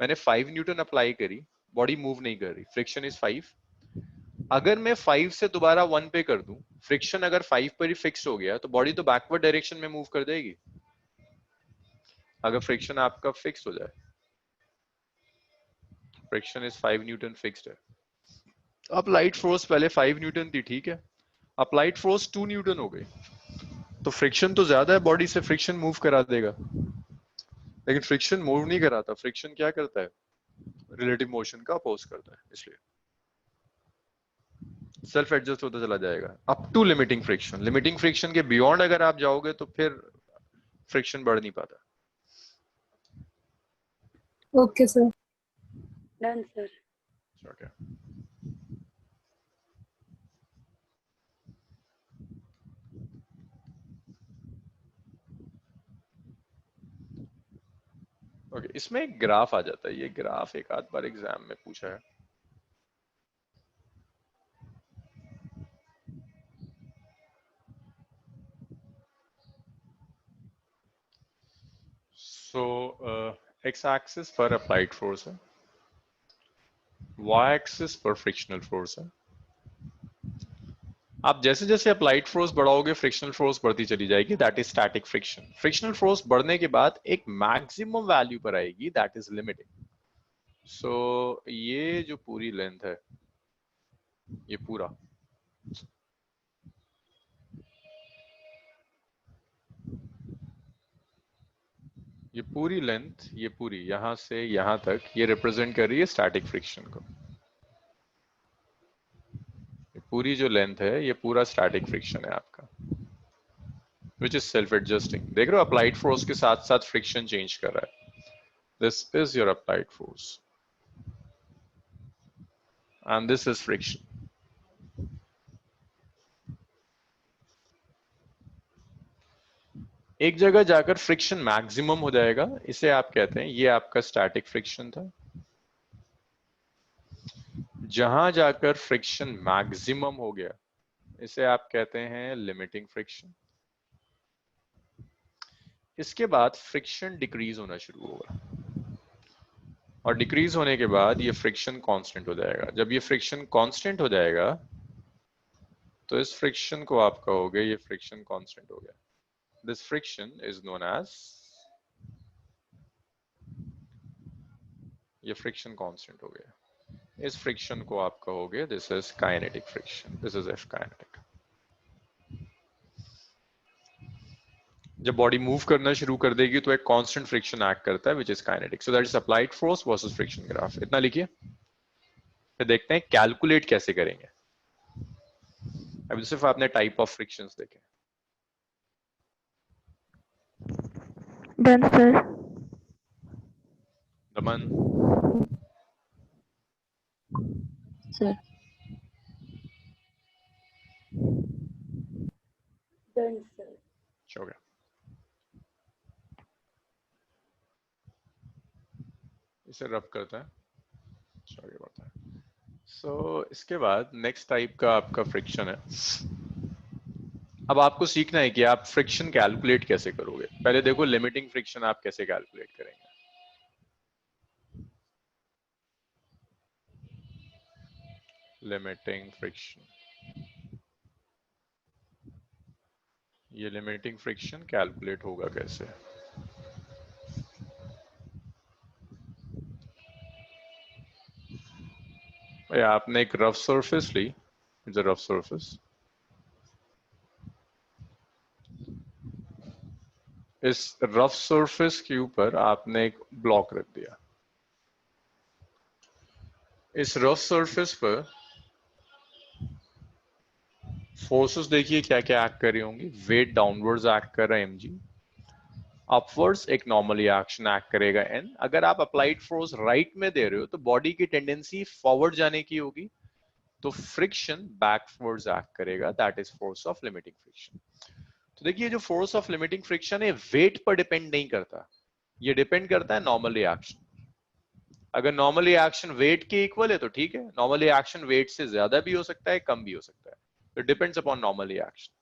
[SPEAKER 1] मैंने 5 न्यूटन अप्लाई करी, बॉडी मूव नहीं कर रही, फ्रिक्शन इज 5। अगर मैं 5 से दोबारा 1 पे कर दूं, फ्रिक्शन अगर 5 पर ही फिक्स हो गया, तो बॉडी तो बैकवर्ड डायरेक्शन में मूव कर देगी अगर फ्रिक्शन आपका फिक्स हो जाए। फ्रिक्शन इज 5 न्यूटन फिक्स्ड है। अप्लाइड फोर्स पहले 5 न्यूटन थी, ठीक है, अप्लाइड फोर्स 2 न्यूटन हो गई, तो फ्रिक्शन तो ज्यादा है, बॉडी से फ्रिक्शन मूव करा देगा, लेकिन फ्रिक्शन मूव नहीं कराता। फ्रिक्शन क्या करता है? रिलेटिव मोशन का अपोज करता है, इसलिए सेल्फ एडजस्ट होता चला जाएगा up to limiting friction. Limiting friction के बियॉन्ड अगर आप जाओगे तो फिर फ्रिक्शन बढ़ नहीं पाता।
[SPEAKER 5] Okay, sir.
[SPEAKER 2] Done sir.
[SPEAKER 1] Okay. Okay, इसमें एक ग्राफ आ जाता है, ये ग्राफ एक आध बार एग्जाम में पूछा है। So x axis पर अप्लाइड फोर्स है, y axis पर फ्रिक्शनल फोर्स है। आप जैसे जैसे अप्लाइड फोर्स बढ़ाओगे, फ्रिक्शनल फोर्स बढ़ती चली जाएगी, that is static friction. Frictional force बढ़ने के बाद एक मैक्सिमम वैल्यू पर आएगी, दैट इज लिमिटिंग। सो ये जो पूरी लेंथ है, ये पूरा ये पूरी लेंथ, ये पूरी यहां से यहां तक, ये रिप्रेजेंट कर रही है स्टैटिक फ्रिक्शन को। ये पूरी जो लेंथ है, ये पूरा स्टैटिक फ्रिक्शन है आपका, विच इज सेल्फ एडजस्टिंग। देख रहे हो, अप्लाइड फोर्स के साथ साथ फ्रिक्शन चेंज कर रहा है। This is your applied force and this is friction. एक जगह जाकर फ्रिक्शन मैक्सिमम हो जाएगा, इसे आप कहते हैं, ये आपका स्टैटिक फ्रिक्शन था। जहां जाकर फ्रिक्शन मैक्सिमम हो गया, इसे आप कहते हैं लिमिटिंग फ्रिक्शन। इसके बाद फ्रिक्शन डिक्रीज होना शुरू होगा और डिक्रीज होने के बाद ये फ्रिक्शन कांस्टेंट हो जाएगा। जब ये फ्रिक्शन कांस्टेंट हो जाएगा तो इस फ्रिक्शन को आप कहोगे ये फ्रिक्शन कांस्टेंट हो गया। This friction is known as, ये फ्रिक्शन कांस्टेंट हो गया। इस फ्रिक्शन को आप कहोगे this is kinetic friction, this is F kinetic. जब बॉडी मूव करना शुरू कर देगी तो एक कांस्टेंट फ्रिक्शन एक्ट करता है which is kinetic. So that is applied force versus friction graph. इतना लिखिए, फिर देखते हैं कैलकुलेट कैसे करेंगे। अभी सिर्फ आपने टाइप ऑफ फ्रिक्शंस देखे।
[SPEAKER 2] Done, sir.
[SPEAKER 1] दमन,
[SPEAKER 2] Sir. Done, sir.
[SPEAKER 1] हो गया। इसे रब करता है, सॉरी बताए। सो इसके बाद नेक्स्ट टाइप का आपका फ्रिक्शन है। अब आपको सीखना है कि आप फ्रिक्शन कैलकुलेट कैसे करोगे। पहले देखो लिमिटिंग फ्रिक्शन आप कैसे कैलकुलेट करेंगे। लिमिटिंग फ्रिक्शन, ये लिमिटिंग फ्रिक्शन कैलकुलेट होगा कैसे। भाई आपने एक रफ सरफेस ली, इट्स अ रफ सरफेस, इस रफ सरफेस के ऊपर आपने एक ब्लॉक रख दिया। इस रफ सरफेस पर फोर्सेस देखिए क्या क्या एक्ट कर रही होंगी। वेट डाउनवर्ड्स एक्ट कर रहा है mg, अपवर्ड्स एक नॉर्मली एक्शन एक्ट करेगा n। अगर आप अप्लाइड फोर्स राइट में दे रहे हो तो बॉडी की टेंडेंसी फॉरवर्ड जाने की होगी, तो फ्रिक्शन बैकवर्ड्स एक्ट करेगा, that is force of limiting friction. तो देखिए जो फोर्स ऑफ लिमिटिंग फ्रिक्शन है वेट पर डिपेंड नहीं करता, ये डिपेंड करता है नॉर्मली एक्शन। अगर नॉर्मली एक्शन वेट के इक्वल है तो ठीक है, नॉर्मली एक्शन वेट से ज्यादा भी हो सकता है, कम भी हो सकता है, तो डिपेंड्स अपॉन नॉर्मली एक्शन।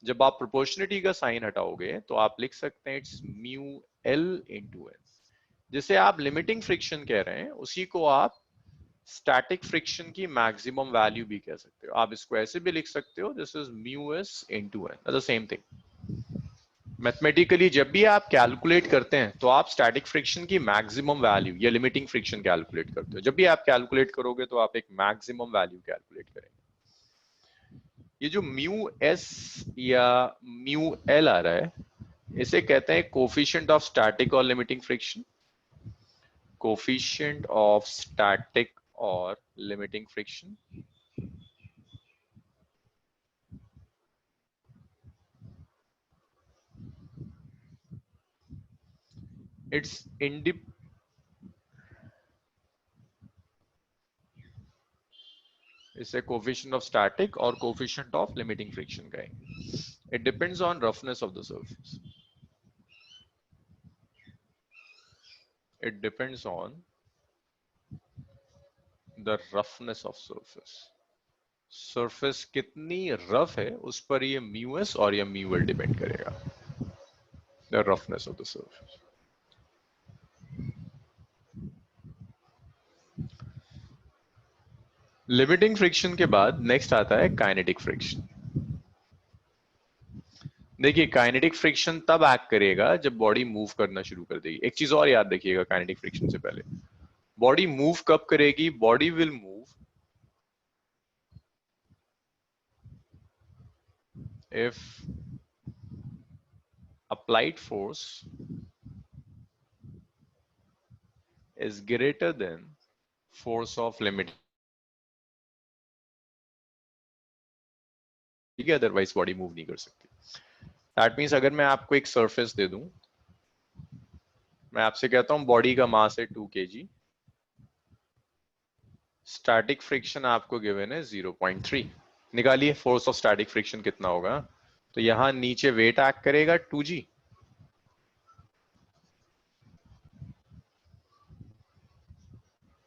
[SPEAKER 1] जब आप प्रोपोर्शनिटी का साइन हटाओगे तो आप लिख सकते हैं it's mu L into N. जिसे आप लिमिटिंग फ्रिक्शन कह रहे हैं उसी को आप स्टैटिक फ्रिक्शन की मैक्सिमम वैल्यू भी कह सकते हो। आप इसको ऐसे भी लिख सकते हो, this is mu S into N, the same thing. Mathematically जब भी आप कैलकुलेट करते हैं तो आप स्टैटिक फ्रिक्शन की मैक्सिमम वैल्यू या लिमिटिंग फ्रिक्शन कैलकुलेट करते हो। जब भी आप कैलकुलेट करोगे तो आप एक मैक्सिमम वैल्यू कैलकुलेट करेंगे। ये जो म्यू एस या म्यू एल आ रहा है इसे कहते हैं कोफिशिएंट ऑफ स्टैटिक और limiting friction. Coefficient of static और लिमिटिंग फ्रिक्शन। इट्स इसे कोफिशिएंट ऑफ स्टैटिक और कोफिशिएंट ऑफ लिमिटिंग फ्रिक्शन कहेंगे। It depends on roughness of the surface. It depends on the roughness of surface. Surface कितनी rough है उस पर ये mu S और ये म्यू एल डिपेंड करेगा, the roughness of the surface. Limiting friction के बाद नेक्स्ट आता है काइनेटिक फ्रिक्शन। देखिए काइनेटिक फ्रिक्शन तब एक्ट करेगा जब बॉडी मूव करना शुरू कर देगी। एक चीज और याद रखिएगा काइनेटिक फ्रिक्शन से पहले, बॉडी मूव कब करेगी, body will move if applied force is greater than force of limiting, ठीक है, अदरवाइज बॉडी मूव नहीं कर सकती। दैट मीन्स अगर मैं आपको एक सरफेस दे दूं, मैं आपसे कहता हूं बॉडी का मास है 2 kg, स्टैटिक फ्रिक्शन आपको गिवन है 0.3, निकालिए फोर्स ऑफ स्टैटिक फ्रिक्शन कितना होगा। तो यहां नीचे वेट एक्ट करेगा 2g,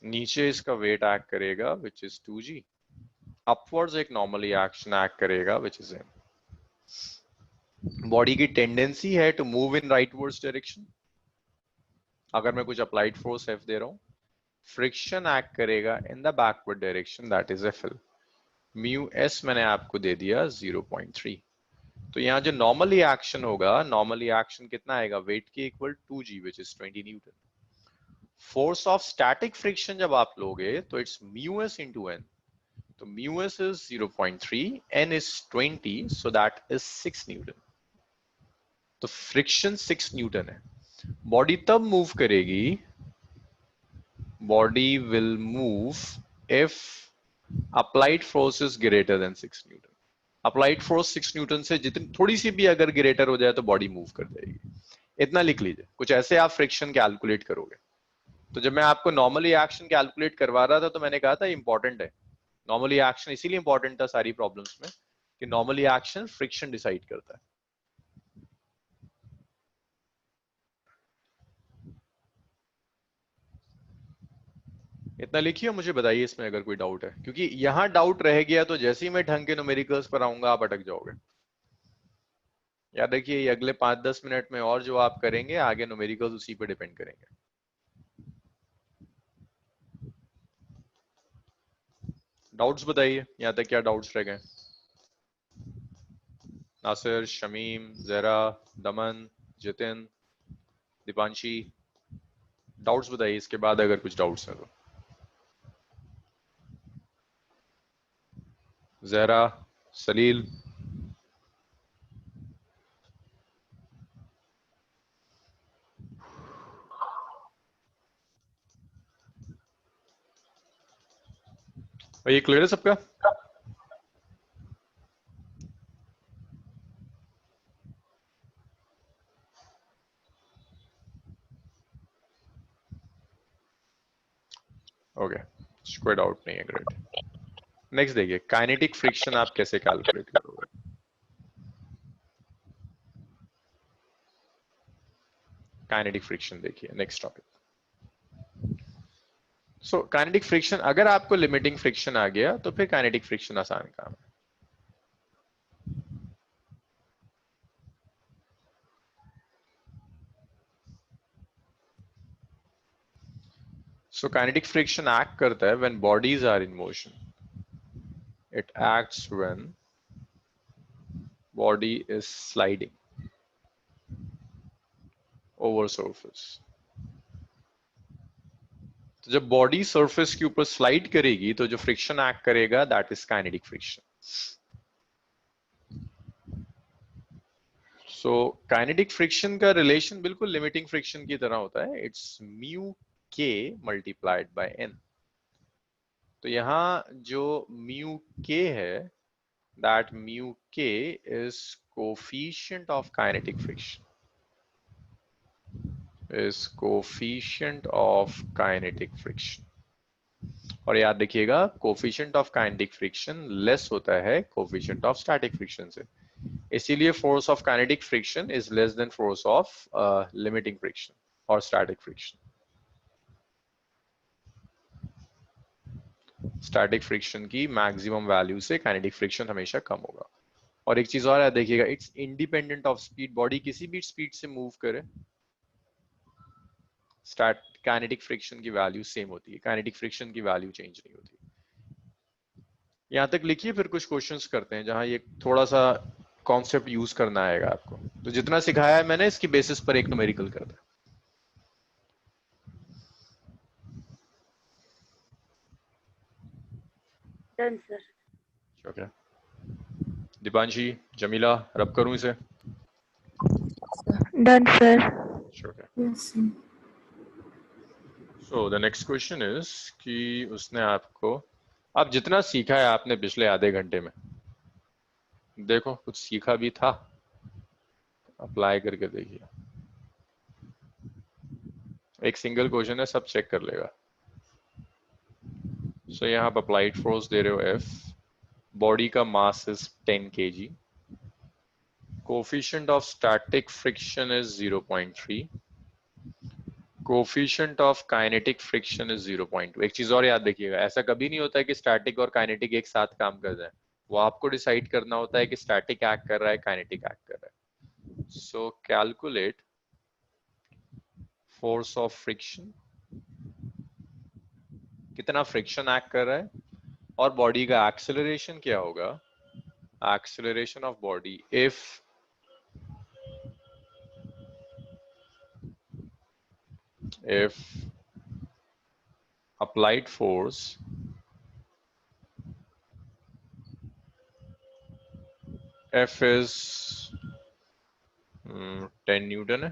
[SPEAKER 1] नीचे इसका वेट एक्ट करेगा विच इज 2g, अपवर्ड्स एक नॉर्मली एक्शन एक्ट करेगा विच इज m। बॉडी की टेंडेंसी है टू मूव इन राइटवर्ड्स डायरेक्शन। अगर मैं कुछ अप्लाइड फोर्स F दे रहा हूं, फ्रिक्शन एक्ट करेगा in the backward direction, that is FL। Mu S मैंने आपको दे दिया 0.3। तो यहाँ जो नॉर्मली एक्शन होगा, नॉर्मली एक्शन कितना आएगा, वेट के equal 2g which is 20 Newton. Force of static friction जब आप लोगे तो it's mu S into n। तो mu S is 0.3, n is 20, so that is 6 Newton. तो फ्रिक्शन 6 न्यूटन है। बॉडी तब मूव करेगी, body will move if applied force is greater than 6 Newton. Applied force 6 Newton से जितनी थोड़ी सी भी अगर ग्रेटर हो जाए तो बॉडी मूव कर जाएगी। इतना लिख लीजिए, कुछ ऐसे आप फ्रिक्शन कैलकुलेट करोगे। तो जब मैं आपको नॉर्मली एक्शन कैलकुलेट करवा रहा था तो मैंने कहा था इंपॉर्टेंट है नॉर्मली एक्शन, इसीलिए इंपॉर्टेंट था सारी प्रॉब्लम्स में कि नॉर्मली एक्शन फ्रिक्शन डिसाइड करता है। इतना लिखिए, मुझे बताइए इसमें अगर कोई डाउट है, क्योंकि यहां डाउट रह गया तो जैसे ही मैं ढंग के न्यूमेरिकल्स पर आऊंगा आप अटक जाओगे। याद रखिए ये अगले 5-10 मिनट में और जो आप करेंगे आगे न्यूमेरिकल्स उसी पे डिपेंड करेंगे। डाउट्स बताइए, यहां तक क्या डाउट्स रह गए? नासिर, शमीम, जरा, दमन, जितिन, दीपांशी, डाउट्स बताइए इसके बाद अगर कुछ डाउट्स हैं तो। जहरा, सलील, ये क्लियर है सबका? ओके, कोई डाउट नहीं है, ग्रेट। नेक्स्ट देखिए, काइनेटिक फ्रिक्शन आप कैसे कैलकुलेट करोगे? काइनेटिक फ्रिक्शन देखिए, next topic. So kinetic friction, अगर आपको लिमिटिंग फ्रिक्शन आ गया तो फिर काइनेटिक फ्रिक्शन आसान काम है। सो काइनेटिक फ्रिक्शन एक्ट करता है when bodies are in motion. It acts when body is sliding over surface। तो जब बॉडी सरफेस के ऊपर स्लाइड करेगी तो जो फ्रिक्शन एक्ट करेगा that is kinetic friction. So kinetic friction का रिलेशन बिल्कुल लिमिटिंग फ्रिक्शन की तरह होता है, इट्स म्यू के मल्टीप्लाइड बाय एन। तो यहां जो म्यू के है, that mu k is coefficient of kinetic friction, is coefficient of kinetic friction। और याद रखिएगा coefficient of kinetic friction less होता है coefficient of static friction से, इसीलिए force of kinetic friction is less than force of limiting friction or static friction। Static friction की maximum value से kinetic friction हमेशा कम होगा। और एक चीज और याद देखिएगा, it's independent of speed. Body किसी भी स्पीड से मूव करे, काइनेटिक फ्रिक्शन की वैल्यू सेम होती है, काइनेटिक फ्रिक्शन की वैल्यू चेंज नहीं होती। यहां तक लिखिए, फिर कुछ क्वेश्चंस करते हैं जहां ये थोड़ा सा कॉन्सेप्ट यूज करना आएगा आपको। तो जितना सिखाया है मैंने इसकी बेसिस पर एक न्यूमेरिकल करता है।
[SPEAKER 2] Done, sir.
[SPEAKER 1] Okay, Deepanshi, Jamila, rub करूं इसे?
[SPEAKER 2] Done, sir.
[SPEAKER 1] Okay.
[SPEAKER 5] Yes, sir.
[SPEAKER 1] So the next question is कि उसने आपको, अब जितना सीखा है आपने पिछले आधे घंटे में, देखो कुछ सीखा भी था, अप्लाई करके देखिए। एक सिंगल क्वेश्चन है, सब चेक कर लेगा। सो यहाँ आप अप्लाइड फोर्स दे रहे हो F, बॉडी का mass is 10 kg, coefficient of static friction is 0.3, coefficient of kinetic friction is 0.2। एक चीज और याद रखिएगा, ऐसा कभी नहीं होता है कि स्टैटिक और काइनेटिक एक साथ काम कर जाए, वो आपको डिसाइड करना होता है कि स्टैटिक एक्ट कर रहा है, काइनेटिक एक्ट कर रहा है। So calculate force of friction, कितना फ्रिक्शन एक्ट कर रहा है, और बॉडी का एक्सेलरेशन क्या होगा, acceleration of body if applied force F is 10 Newton है,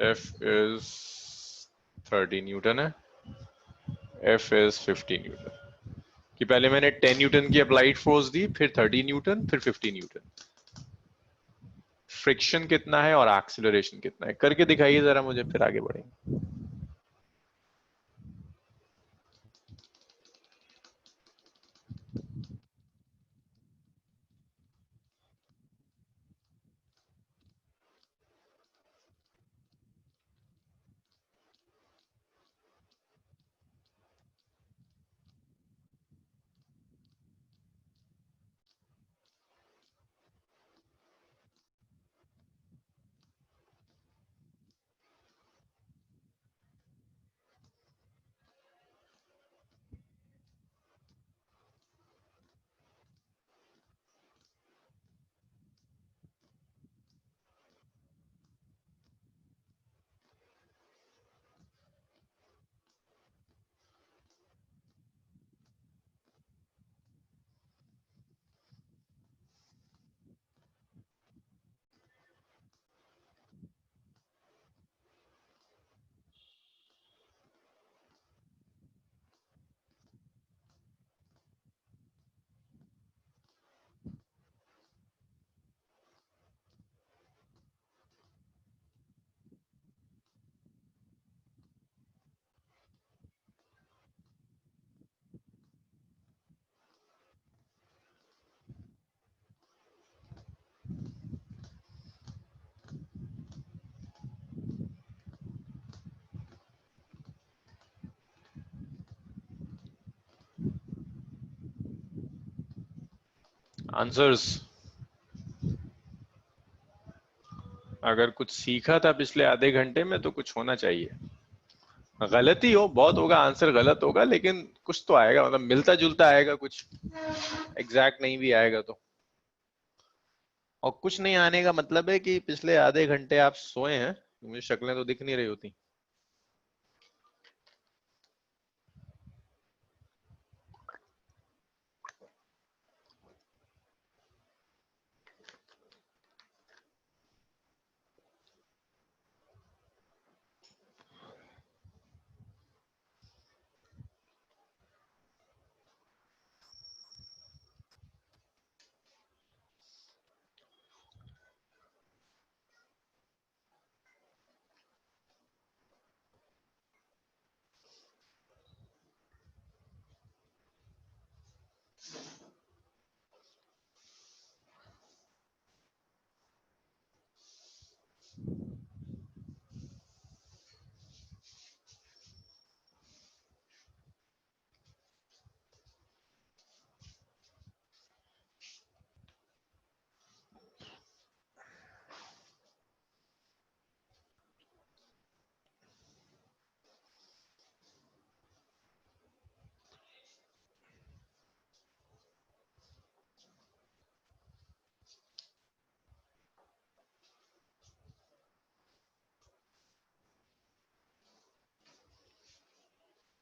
[SPEAKER 1] F is 30 न्यूटन है, F is 50 न्यूटन, कि पहले मैंने 10 न्यूटन की अप्लाइड फोर्स दी, फिर 30 न्यूटन, फिर 50 न्यूटन। फ्रिक्शन कितना है और एक्सीलरेशन कितना है, करके दिखाइए जरा मुझे, फिर आगे बढ़ेंगे। आंसर्स, अगर कुछ सीखा था पिछले आधे घंटे में तो कुछ होना चाहिए। गलती हो बहुत होगा, आंसर गलत होगा, लेकिन कुछ तो आएगा, मतलब मिलता जुलता आएगा, कुछ एग्जैक्ट नहीं भी आएगा तो। और कुछ नहीं आने का मतलब है कि पिछले आधे घंटे आप सोए हैं, मुझे शक्लें तो दिख नहीं रही होती।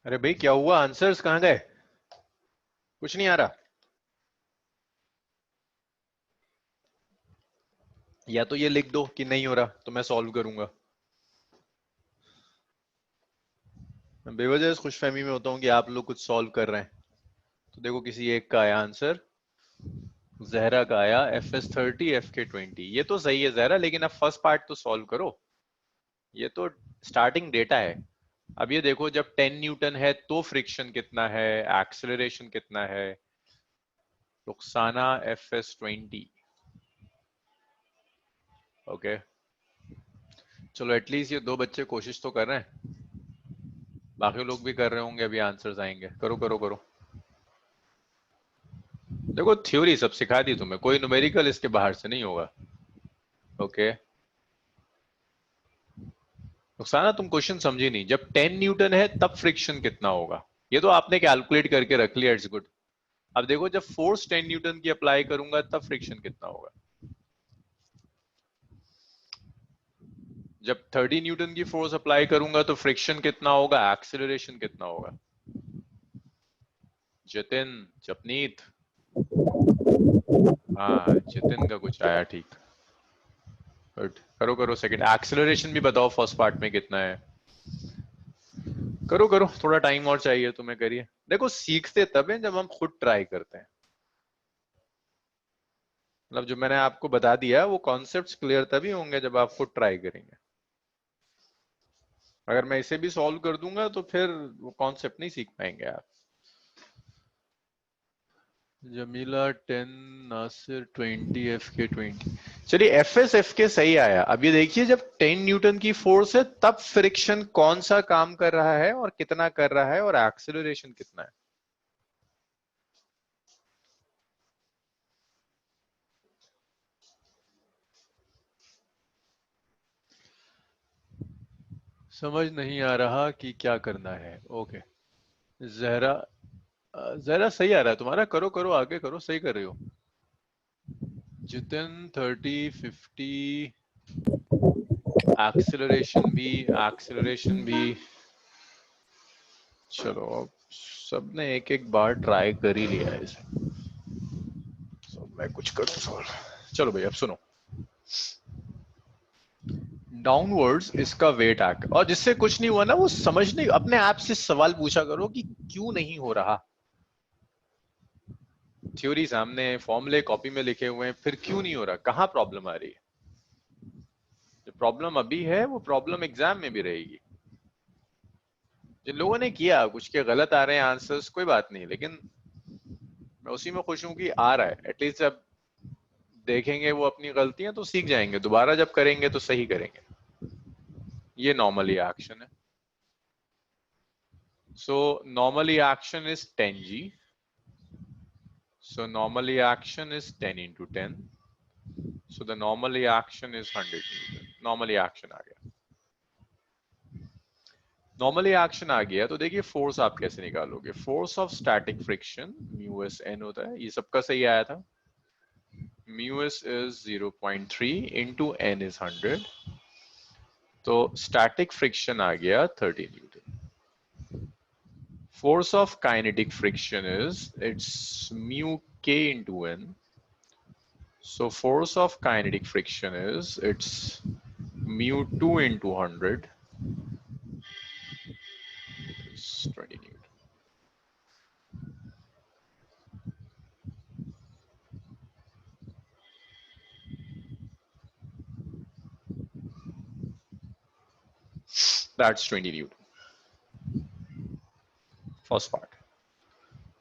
[SPEAKER 1] अरे भाई क्या हुआ, आंसर्स कहाँ गए, कुछ नहीं आ रहा? या तो ये लिख दो कि नहीं हो रहा तो मैं सॉल्व करूंगा। मैं बेवजह खुशफहमी में होता हूँ कि आप लोग कुछ सॉल्व कर रहे हैं। तो देखो किसी एक का आया आंसर, जहरा का आया FS30 FK20, ये तो सही है जहरा, लेकिन अब फर्स्ट पार्ट तो सॉल्व करो, ये तो स्टार्टिंग डेटा है। अब ये देखो जब 10 न्यूटन है तो फ्रिक्शन कितना है, एक्सेलरेशन कितना है, रुखसाना FS20। ओके चलो, एटलीस्ट ये दो बच्चे कोशिश तो कर रहे हैं, बाकी लोग भी कर रहे होंगे, अभी आंसर्स आएंगे। करो करो करो। देखो थ्योरी सब सिखा दी तुम्हें, कोई न्यूमेरिकल इसके बाहर से नहीं होगा। ओके रुखसाना तुम क्वेश्चन समझी नहीं, जब 10 न्यूटन है तब फ्रिक्शन कितना होगा, ये तो आपने कैलकुलेट करके रख लिया, इट्स गुड। अब देखो जब फोर्स 10 न्यूटन की अप्लाई करूंगा तब फ्रिक्शन कितना होगा। जब 30 न्यूटन की फोर्स अप्लाई करूंगा तो फ्रिक्शन कितना होगा, एक्सेलरेशन कितना होगा। जतिन, जपनीत, हाँ जतिन का कुछ आया ठीक। गुड, करो करो सेकंड। एक्सेलरेशन भी बताओ फर्स्ट पार्ट में कितना है। करो करो, थोड़ा टाइम और चाहिए तुम्हें, करिए। देखो सीखते तब है जब हम खुद ट्राई करते हैं। मतलब जो मैंने आपको बता दिया वो कॉन्सेप्ट्स क्लियर तभी होंगे जब आप खुद ट्राई करेंगे। अगर मैं इसे भी सॉल्व कर दूंगा तो फिर वो कॉन्सेप्ट नहीं सीख पाएंगे आप। जमीला 10, नासिर 20, एफ के 20। चलिए एफ एस एफ के सही आया। अब ये देखिए जब 10 न्यूटन की फोर्स है तब फ्रिक्शन कौन सा काम कर रहा है और कितना कर रहा है और एक्सेलरेशन कितना है। समझ नहीं आ रहा कि क्या करना है। ओके जहरा, जहरा सही आ रहा है तुम्हारा, करो करो आगे करो, सही कर रहे हो। जितिन 30, 50, एक्सेलरेशन भी। चलो अब सबने एक एक बार ट्राई कर ही लिया है इसे, तो मैं कुछ करूं सवाल। चलो भाई अब सुनो, डाउनवर्ड्स इसका वेट एक्ट, और जिससे कुछ नहीं हुआ ना वो समझने अपने आप से सवाल पूछा करो कि क्यों नहीं हो रहा। थ्योरी सामने, फॉर्मूले कॉपी में लिखे हुए हैं, फिर क्यों नहीं हो रहा, कहाँ प्रॉब्लम आ रही है। जो प्रॉब्लम अभी है वो प्रॉब्लम एग्जाम में भी रहेगी। जिन लोगों ने किया कुछ के गलत आ रहे हैं आंसर्स, कोई बात नहीं, लेकिन मैं उसी में खुश हूं कि आ रहा है। एटलीस्ट जब देखेंगे वो अपनी गलतियां तो सीख जाएंगे, दोबारा जब करेंगे तो सही करेंगे। ये नॉर्मली एक्शन है। So normally reaction is 10G। So normally action is 10 into 10. So the normally action is 100 Newton. Normally action आ गया। Normally action आ गया तो देखिए फोर्स आप कैसे निकालोगे। Force of static friction mu S N होता है, ये सबका सही आया था। Mu S is 0.3 into n is 100, तो स्टैटिक फ्रिक्शन आ गया 30 Newton. Force of kinetic friction is it's mu k into n. So force of kinetic friction is it's mu 2 into 100 is 20 Newton. That's 20 Newton. First part.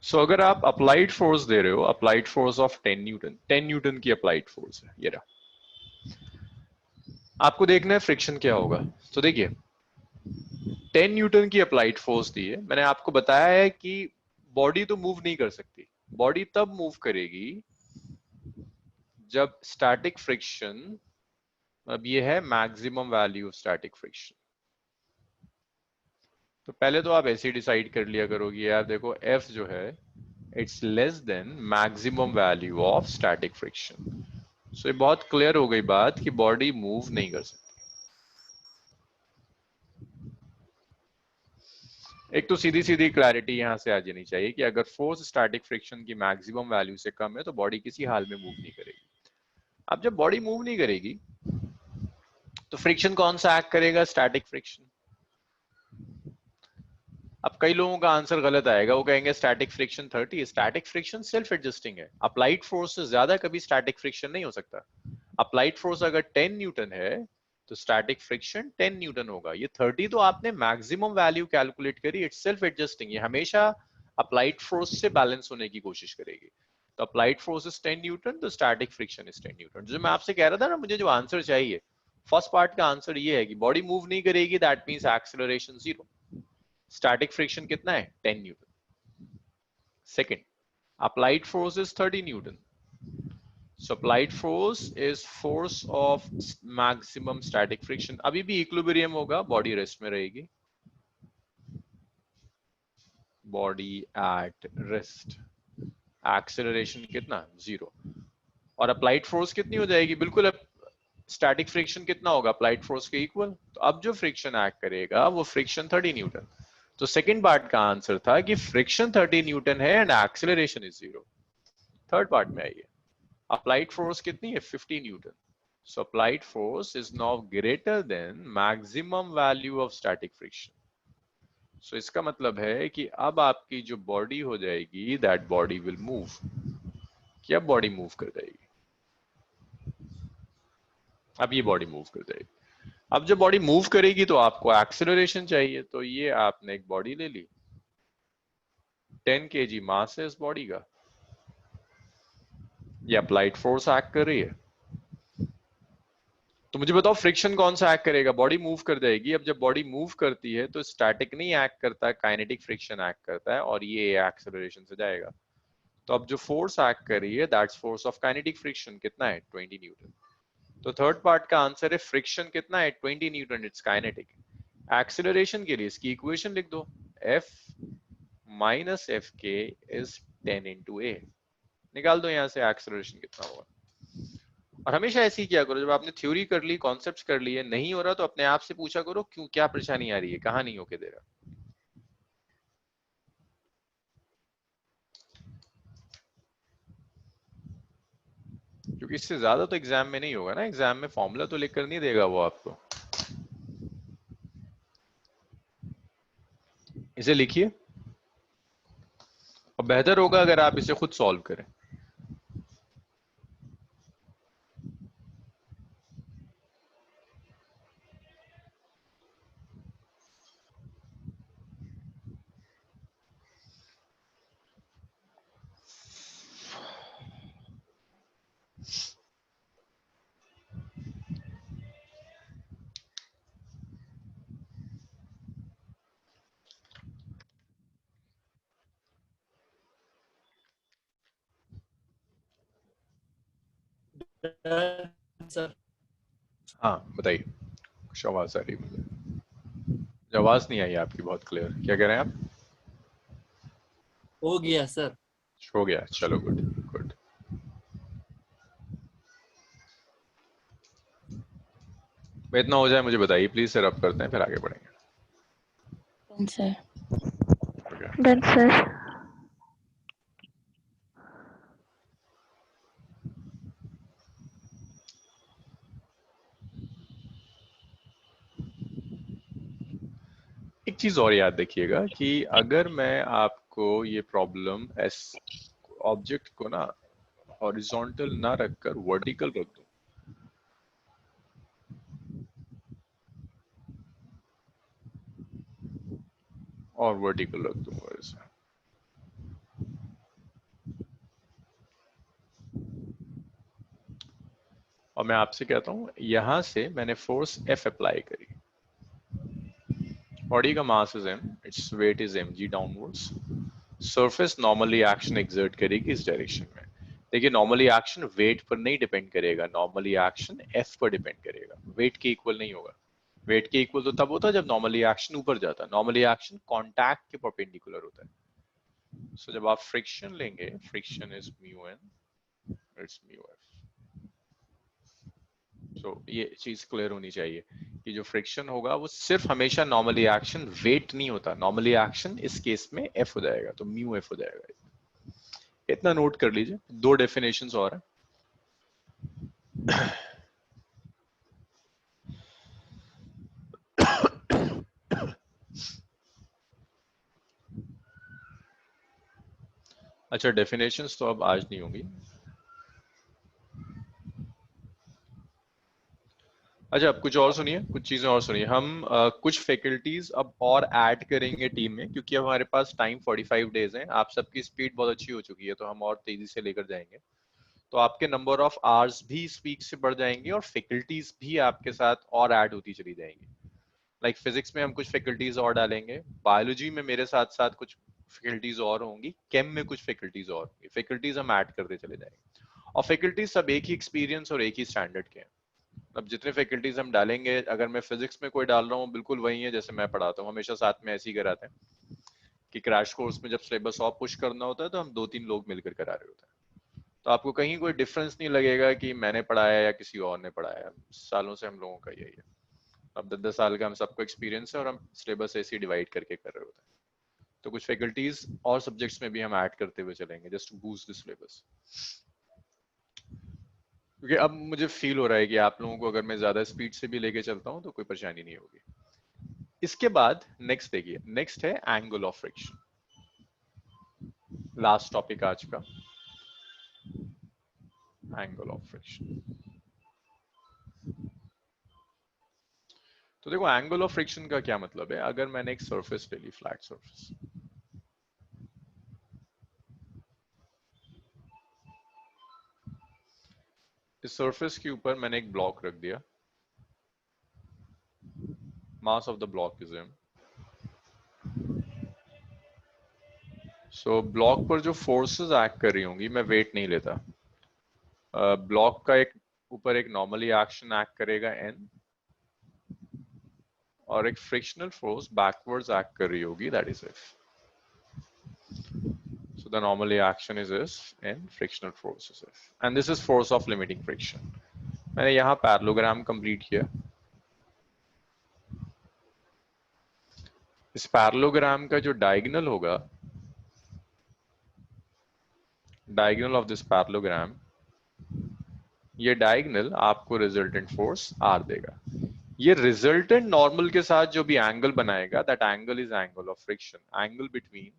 [SPEAKER 1] So अगर आप applied force दे रहे हो, applied force of 10 Newton, 10 Newton की applied force है ये रहा। आपको देखना है फ्रिक्शन क्या होगा। तो देखिए 10 न्यूटन की अप्लाइड फोर्स दी है, मैंने आपको बताया है कि बॉडी तो मूव नहीं कर सकती। बॉडी तब मूव करेगी जब स्टैटिक फ्रिक्शन, अब ये है maximum value of static friction. तो पहले तो आप ऐसे डिसाइड कर लिया करोगे यार देखो F जो है it's less than maximum value of static friction. So ये बहुत क्लियर हो गई बात कि बॉडी मूव नहीं कर सकती। एक तो सीधी सीधी क्लैरिटी यहां से आ जानी चाहिए कि अगर फोर्स स्टैटिक फ्रिक्शन की मैक्सिमम वैल्यू से कम है तो बॉडी किसी हाल में मूव नहीं करेगी। अब जब बॉडी मूव नहीं करेगी तो फ्रिक्शन कौन सा एक्ट करेगा, स्टैटिक फ्रिक्शन। अब कई लोगों का आंसर गलत आएगा, वो कहेंगे static friction 30। Static friction self adjusting है, अप्लाइड फोर्स से ज्यादा कभी स्टैटिक फ्रिक्शन नहीं हो सकता। अप्लाइड फोर्स अगर 10 न्यूटन है तो स्टैटिक फ्रिक्शन 10 न्यूटन होगा। ये 30 तो आपने मैक्सिमम वैल्यू कैलकुलेट करी, इट्स सेल्फ एडजस्टिंग, ये हमेशा अप्लाइड फोर्स से बैलेंस होने की कोशिश करेगी। तो अप्लाइड फोर्स इज 10 न्यूटन, तो स्टैटिक फ्रिक्शन इज 10 न्यूटन। जो मैं आपसे कह रहा था ना, मुझे जो आंसर चाहिए फर्स्ट पार्ट का आंसर ये है कि बॉडी मूव नहीं करेगी, that means acceleration 0। Static friction कितना है, 10 Newton. Second, applied force is 30 Newton. So applied force is force of maximum static friction. अभी भी equilibrium होगा, body rest में रहेगी. Body at rest. Acceleration कितना? 0. और applied force कितनी हो जाएगी? बिल्कुल static friction कितना होगा? applied force के equal. तो अब जो friction act करेगा वो friction 30 Newton. तो second part का आंसर था कि friction 30 Newton है and acceleration is 0. Third part में आइए. Applied force कितनी है? 50 Newton. So applied force is now greater than maximum value of static friction. So इसका मतलब है कि अब आपकी जो body हो जाएगी, that body will move. क्या body move कर जाएगी? अब ये body move कर जाएगी. अब जब body move करेगी तो आपको acceleration चाहिए. तो ये आपने एक body ले ली. 10 kg mass है इस body का. ये अप्लाइड फोर्स एक्ट कर रही है. तो मुझे बताओ फ्रिक्शन कौन सा एक्ट करेगा? बॉडी मूव कर जाएगी. अब जब बॉडी मूव करती है तो स्टैटिक नहीं एक्ट करता है, काइनेटिक फ्रिक्शन एक्ट करता है और ये एक्सेलरेशन से जाएगा. तो अब जो फोर्स एक्ट कर रही है that's force of kinetic friction. कितना है? 20 न्यूटन. तो थर्ड पार्ट का आंसर है फ्रिक्शन कितना है? 20 न्यूटन. It's kinetic. एक्सेलरेशन के लिए इसकी इक्वेशन लिख दो. F माइनस एफ के इज 10 into a. निकाल दो यहाँ से एक्सेलरेशन कितना होगा. और हमेशा ऐसे ही किया करो, जब आपने थ्योरी कर ली, कॉन्सेप्ट्स कर लिए, नहीं हो रहा तो अपने आप से पूछा करो क्यों, क्या परेशानी आ रही है, कहाँ नहीं होके दे रहा. क्योंकि इससे ज्यादा तो एग्जाम में नहीं होगा ना. एग्जाम में फॉर्मूला तो लिख कर नहीं देगा वो आपको. इसे लिखिए और बेहतर होगा अगर आप इसे खुद सॉल्व करें.
[SPEAKER 3] सर
[SPEAKER 1] हाँ बताइए. कुछ आवाज आ रही है मुझे. आवाज नहीं आई आपकी बहुत क्लियर. क्या कह रहे हैं आप?
[SPEAKER 3] हो गया सर.
[SPEAKER 1] हो गया. चलो गुड गुड. इतना हो जाए मुझे बताइए प्लीज सर. अब करते हैं फिर आगे बढ़ेंगे.
[SPEAKER 2] Done, sir.
[SPEAKER 1] Okay.
[SPEAKER 2] Done, sir.
[SPEAKER 1] एक चीज और याद रखिएगा कि अगर मैं आपको ये प्रॉब्लम एस ऑब्जेक्ट को ना हॉरिजॉन्टल ना रखकर वर्टिकल रख दूं, और वर्टिकल रख दूंगा इसे, और मैं आपसे कहता हूं यहां से मैंने फोर्स F अप्लाई करी. बॉडी का mass is m, its weight is mg downwards. Surface normally action exert करेगी इस डायरेक्शन में. देखिए नॉर्मली एक्शन वेट पर नहीं डिपेंड करेगा, नॉर्मली एक्शन F पर डिपेंड करेगा. वेट के इक्वल नहीं होगा. वेट के इक्वल तो तब होता जब नॉर्मली एक्शन ऊपर जाता. नॉर्मली एक्शन कांटेक्ट के परपेंडिकुलर होता है. सो जब आप फ्रिक्शन लेंगे, friction is mu n, it's mu f. सो ये चीज क्लियर होनी चाहिए कि जो फ्रिक्शन होगा वो सिर्फ हमेशा नॉर्मली एक्शन वेट नहीं होता. नॉर्मली एक्शन इस केस में F हो जाएगा, तो म्यू F हो जाएगा. इतना नोट कर लीजिए. दो डेफिनेशंस और हैं. अच्छा डेफिनेशंस तो अब आज नहीं होंगी. अच्छा अब कुछ और सुनिए, कुछ चीजें और सुनिए. हम कुछ फैकल्टीज अब और ऐड करेंगे टीम में, क्योंकि अब हमारे पास टाइम 45 डेज हैं. आप सबकी स्पीड बहुत अच्छी हो चुकी है तो हम और तेजी से लेकर जाएंगे. तो आपके नंबर ऑफ आवर्स भी इस वीक से बढ़ जाएंगे और फैकल्टीज भी आपके साथ और ऐड होती चली जाएंगी. लाइक फिजिक्स में हम कुछ फैकल्टीज और डालेंगे, बायोलॉजी में मेरे साथ साथ कुछ फैकल्टीज और होंगी, केम में कुछ फैकल्टीज और होंगी, फैकल्टीज हम ऐड करते चले जाएंगे, और फैकल्टीज सब एक ही एक्सपीरियंस और एक ही स्टैंडर्ड के हैं। अब जितने फैकल्टीज हम डालेंगे, अगर मैं फिजिक्स में कोई डाल रहा हूँ बिल्कुल वही है जैसे मैं पढ़ाता हूँ, हमेशा साथ में ऐसे ही कराते हैं कि क्रैश कोर्स में जब सिलेबस और पुश करना होता है तो हम 2-3 लोग मिलकर करा रहे होते हैं, तो आपको कहीं कोई डिफरेंस नहीं लगेगा कि मैंने पढ़ाया या किसी और ने पढ़ाया, सालों से हम लोगों का यही है। अब 10-10 साल का हम सबको एक्सपीरियंस है और हम सिलेबस ऐसे ही डिवाइड करके कर रहे होते हैं, तो कुछ फैकल्टीज और सब्जेक्ट्स में भी हम ऐड करते हुए चलेंगे just to boost the syllabus. क्योंकि अब मुझे फील हो रहा है कि आप लोगों को अगर मैं ज्यादा स्पीड से भी लेके चलता हूँ तो कोई परेशानी नहीं होगी। इसके बाद नेक्स्ट देखिए, नेक्स्ट है angle of friction, last topic आज का, एंगल ऑफ फ्रिक्शन। तो देखो एंगल ऑफ फ्रिक्शन का क्या मतलब है, अगर मैंने एक सरफेस ले ली, फ्लैट सरफेस, इस सरफेस के ऊपर मैंने एक ब्लॉक रख दिया, mass of the block is m, so block पर जो फोर्सेस एक्ट कर रही होंगी, मैं वेट नहीं लेता, ब्लॉक का एक ऊपर एक नॉर्मली एक्शन एक्ट करेगा n, और एक फ्रिक्शनल फोर्स बैकवर्ड्स एक्ट कर रही होगी, that is f. So the normally action is S and frictional force is F. And this is force of limiting friction. मैंने यहाँ पैरेललोग्राम कंप्लीट किया, इस पैरेललोग्राम का जो डायगोनल होगा, डायगोनल ऑफ दिस पैरेललोग्राम, ये डायगोनल आपको रिजल्टेंट फोर्स R देगा। ये रिजल्टेंट नॉर्मल के साथ जो भी एंगल बनाएगा, that angle is angle of friction, angle between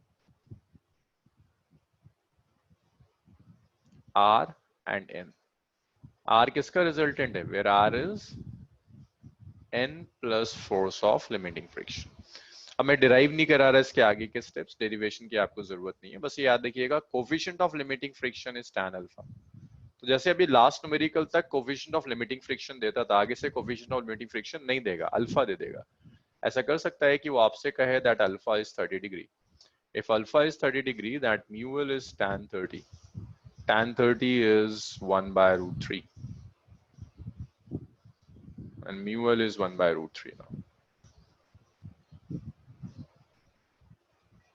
[SPEAKER 1] R and N. R किसका रिजल्टेंट है, where R is N plus force of limiting friction. अब मैं डिराइव नहीं करा रहा इसके आगे के स्टेप्स, डेरिवेशन की आपको जरूरत नहीं है, बस ये याद रखिएगा coefficient of limiting friction is tan alpha. तो जैसे अभी लास्ट न्यूमेरिकल तक कोफिशिएंट ऑफ लिमिटिंग फ्रिक्शन देता था, आगे से कोफिशिएंट ऑफ लिमिटिंग फ्रिक्शन नहीं देगा, अल्फा दे देगा। ऐसा कर सकता है कि वो आपसे कहे that alpha is 30 degree, if alpha is 30 degree that mu L is tan 30, tan 30 is 1 by root 3 and म्यूएल is 1 by root 3 now.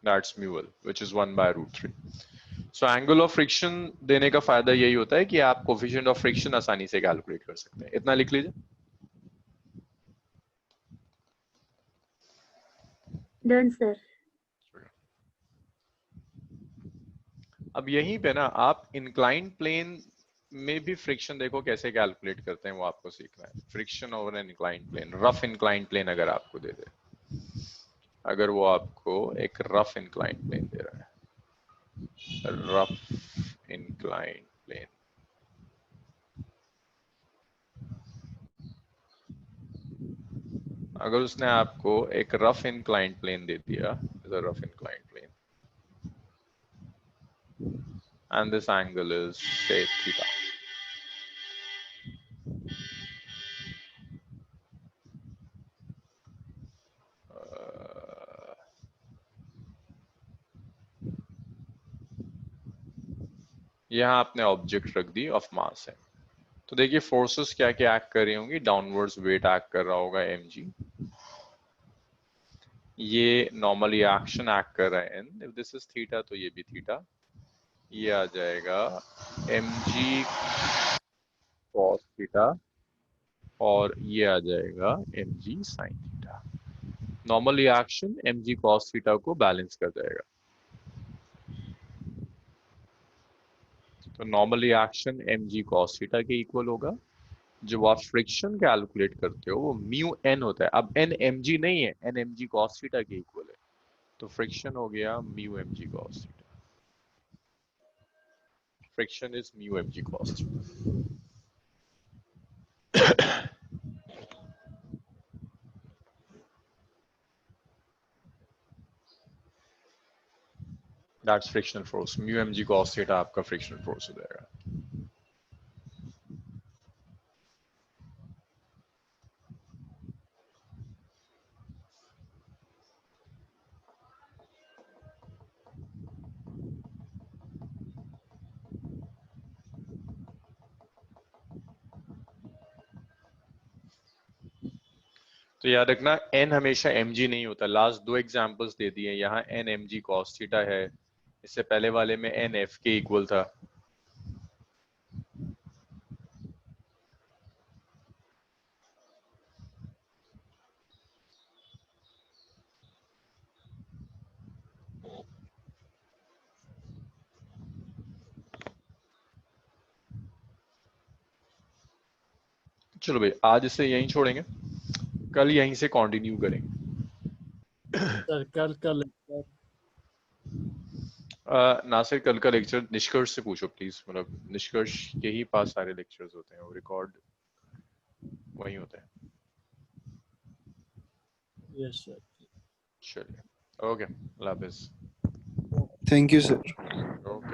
[SPEAKER 1] That's म्यूएल which is 1 by root 3. So angle of friction देने का फायदा यही होता है कि आप कोफिशिएंट ऑफ फ्रिक्शन आसानी से कैलकुलेट कर सकते हैं। इतना लिख लीजिए।
[SPEAKER 6] Done sir.
[SPEAKER 1] अब यहीं पे ना आप इंक्लाइंड प्लेन में भी फ्रिक्शन देखो कैसे कैलकुलेट करते हैं, वो आपको सीखना है। Friction over an inclined plane, rough inclined plane अगर आपको दे दे, अगर वो आपको एक रफ इंक्लाइंड प्लेन दे रहा है, रफ इंक्लाइंड प्लेन, अगर उसने आपको एक रफ इंक्लाइंड प्लेन दे दिया, rough inclined plane, and this angle is say theta. यहाँ आपने ऑब्जेक्ट रख दी ऑफ मास है, तो देखिए फोर्सेस क्या क्या एक्ट कर रही होंगी, डाउनवर्ड्स वेट एक्ट कर रहा होगा mg, ये नॉर्मली एक्शन एक्ट कर रहा है n, if this is theta तो ये भी थीटा, ये आ जाएगा mg cos थीटा और ये आ जाएगा mg sin theta. Normally action mg cos theta को बैलेंस कर जाएगा, तो normally action mg cos theta के इक्वल होगा। जब आप फ्रिक्शन कैलकुलेट करते हो वो म्यू एन होता है, अब एन mg नहीं है, एन mg cos थीटा के इक्वल है, तो फ्रिक्शन हो गया mu mg cos theta, friction is mu mg cos theta. That's frictional force, mu mg cos theta आपका फ्रिक्शनल फोर्स हो जाएगा। तो याद रखना n हमेशा mg नहीं होता। लास्ट दो एग्जांपल्स दे दिए, यहाँ n mg cos थीटा है, इससे पहले वाले में n f के इक्वल था। चलो भाई आज इसे यहीं छोड़ेंगे, कल यहीं से कंटिन्यू करेंगे।
[SPEAKER 3] सर कल का लेक्चर
[SPEAKER 1] नासिर कल का लेक्चर निष्कर्ष से पूछो प्लीज, मतलब निष्कर्ष के ही पास सारे लेक्चर्स होते हैं, वो रिकॉर्ड वहीं होते हैं।
[SPEAKER 3] यस सर
[SPEAKER 1] चलिए, okay, Allah Hafiz.
[SPEAKER 4] Thank you, sir.
[SPEAKER 1] Okay.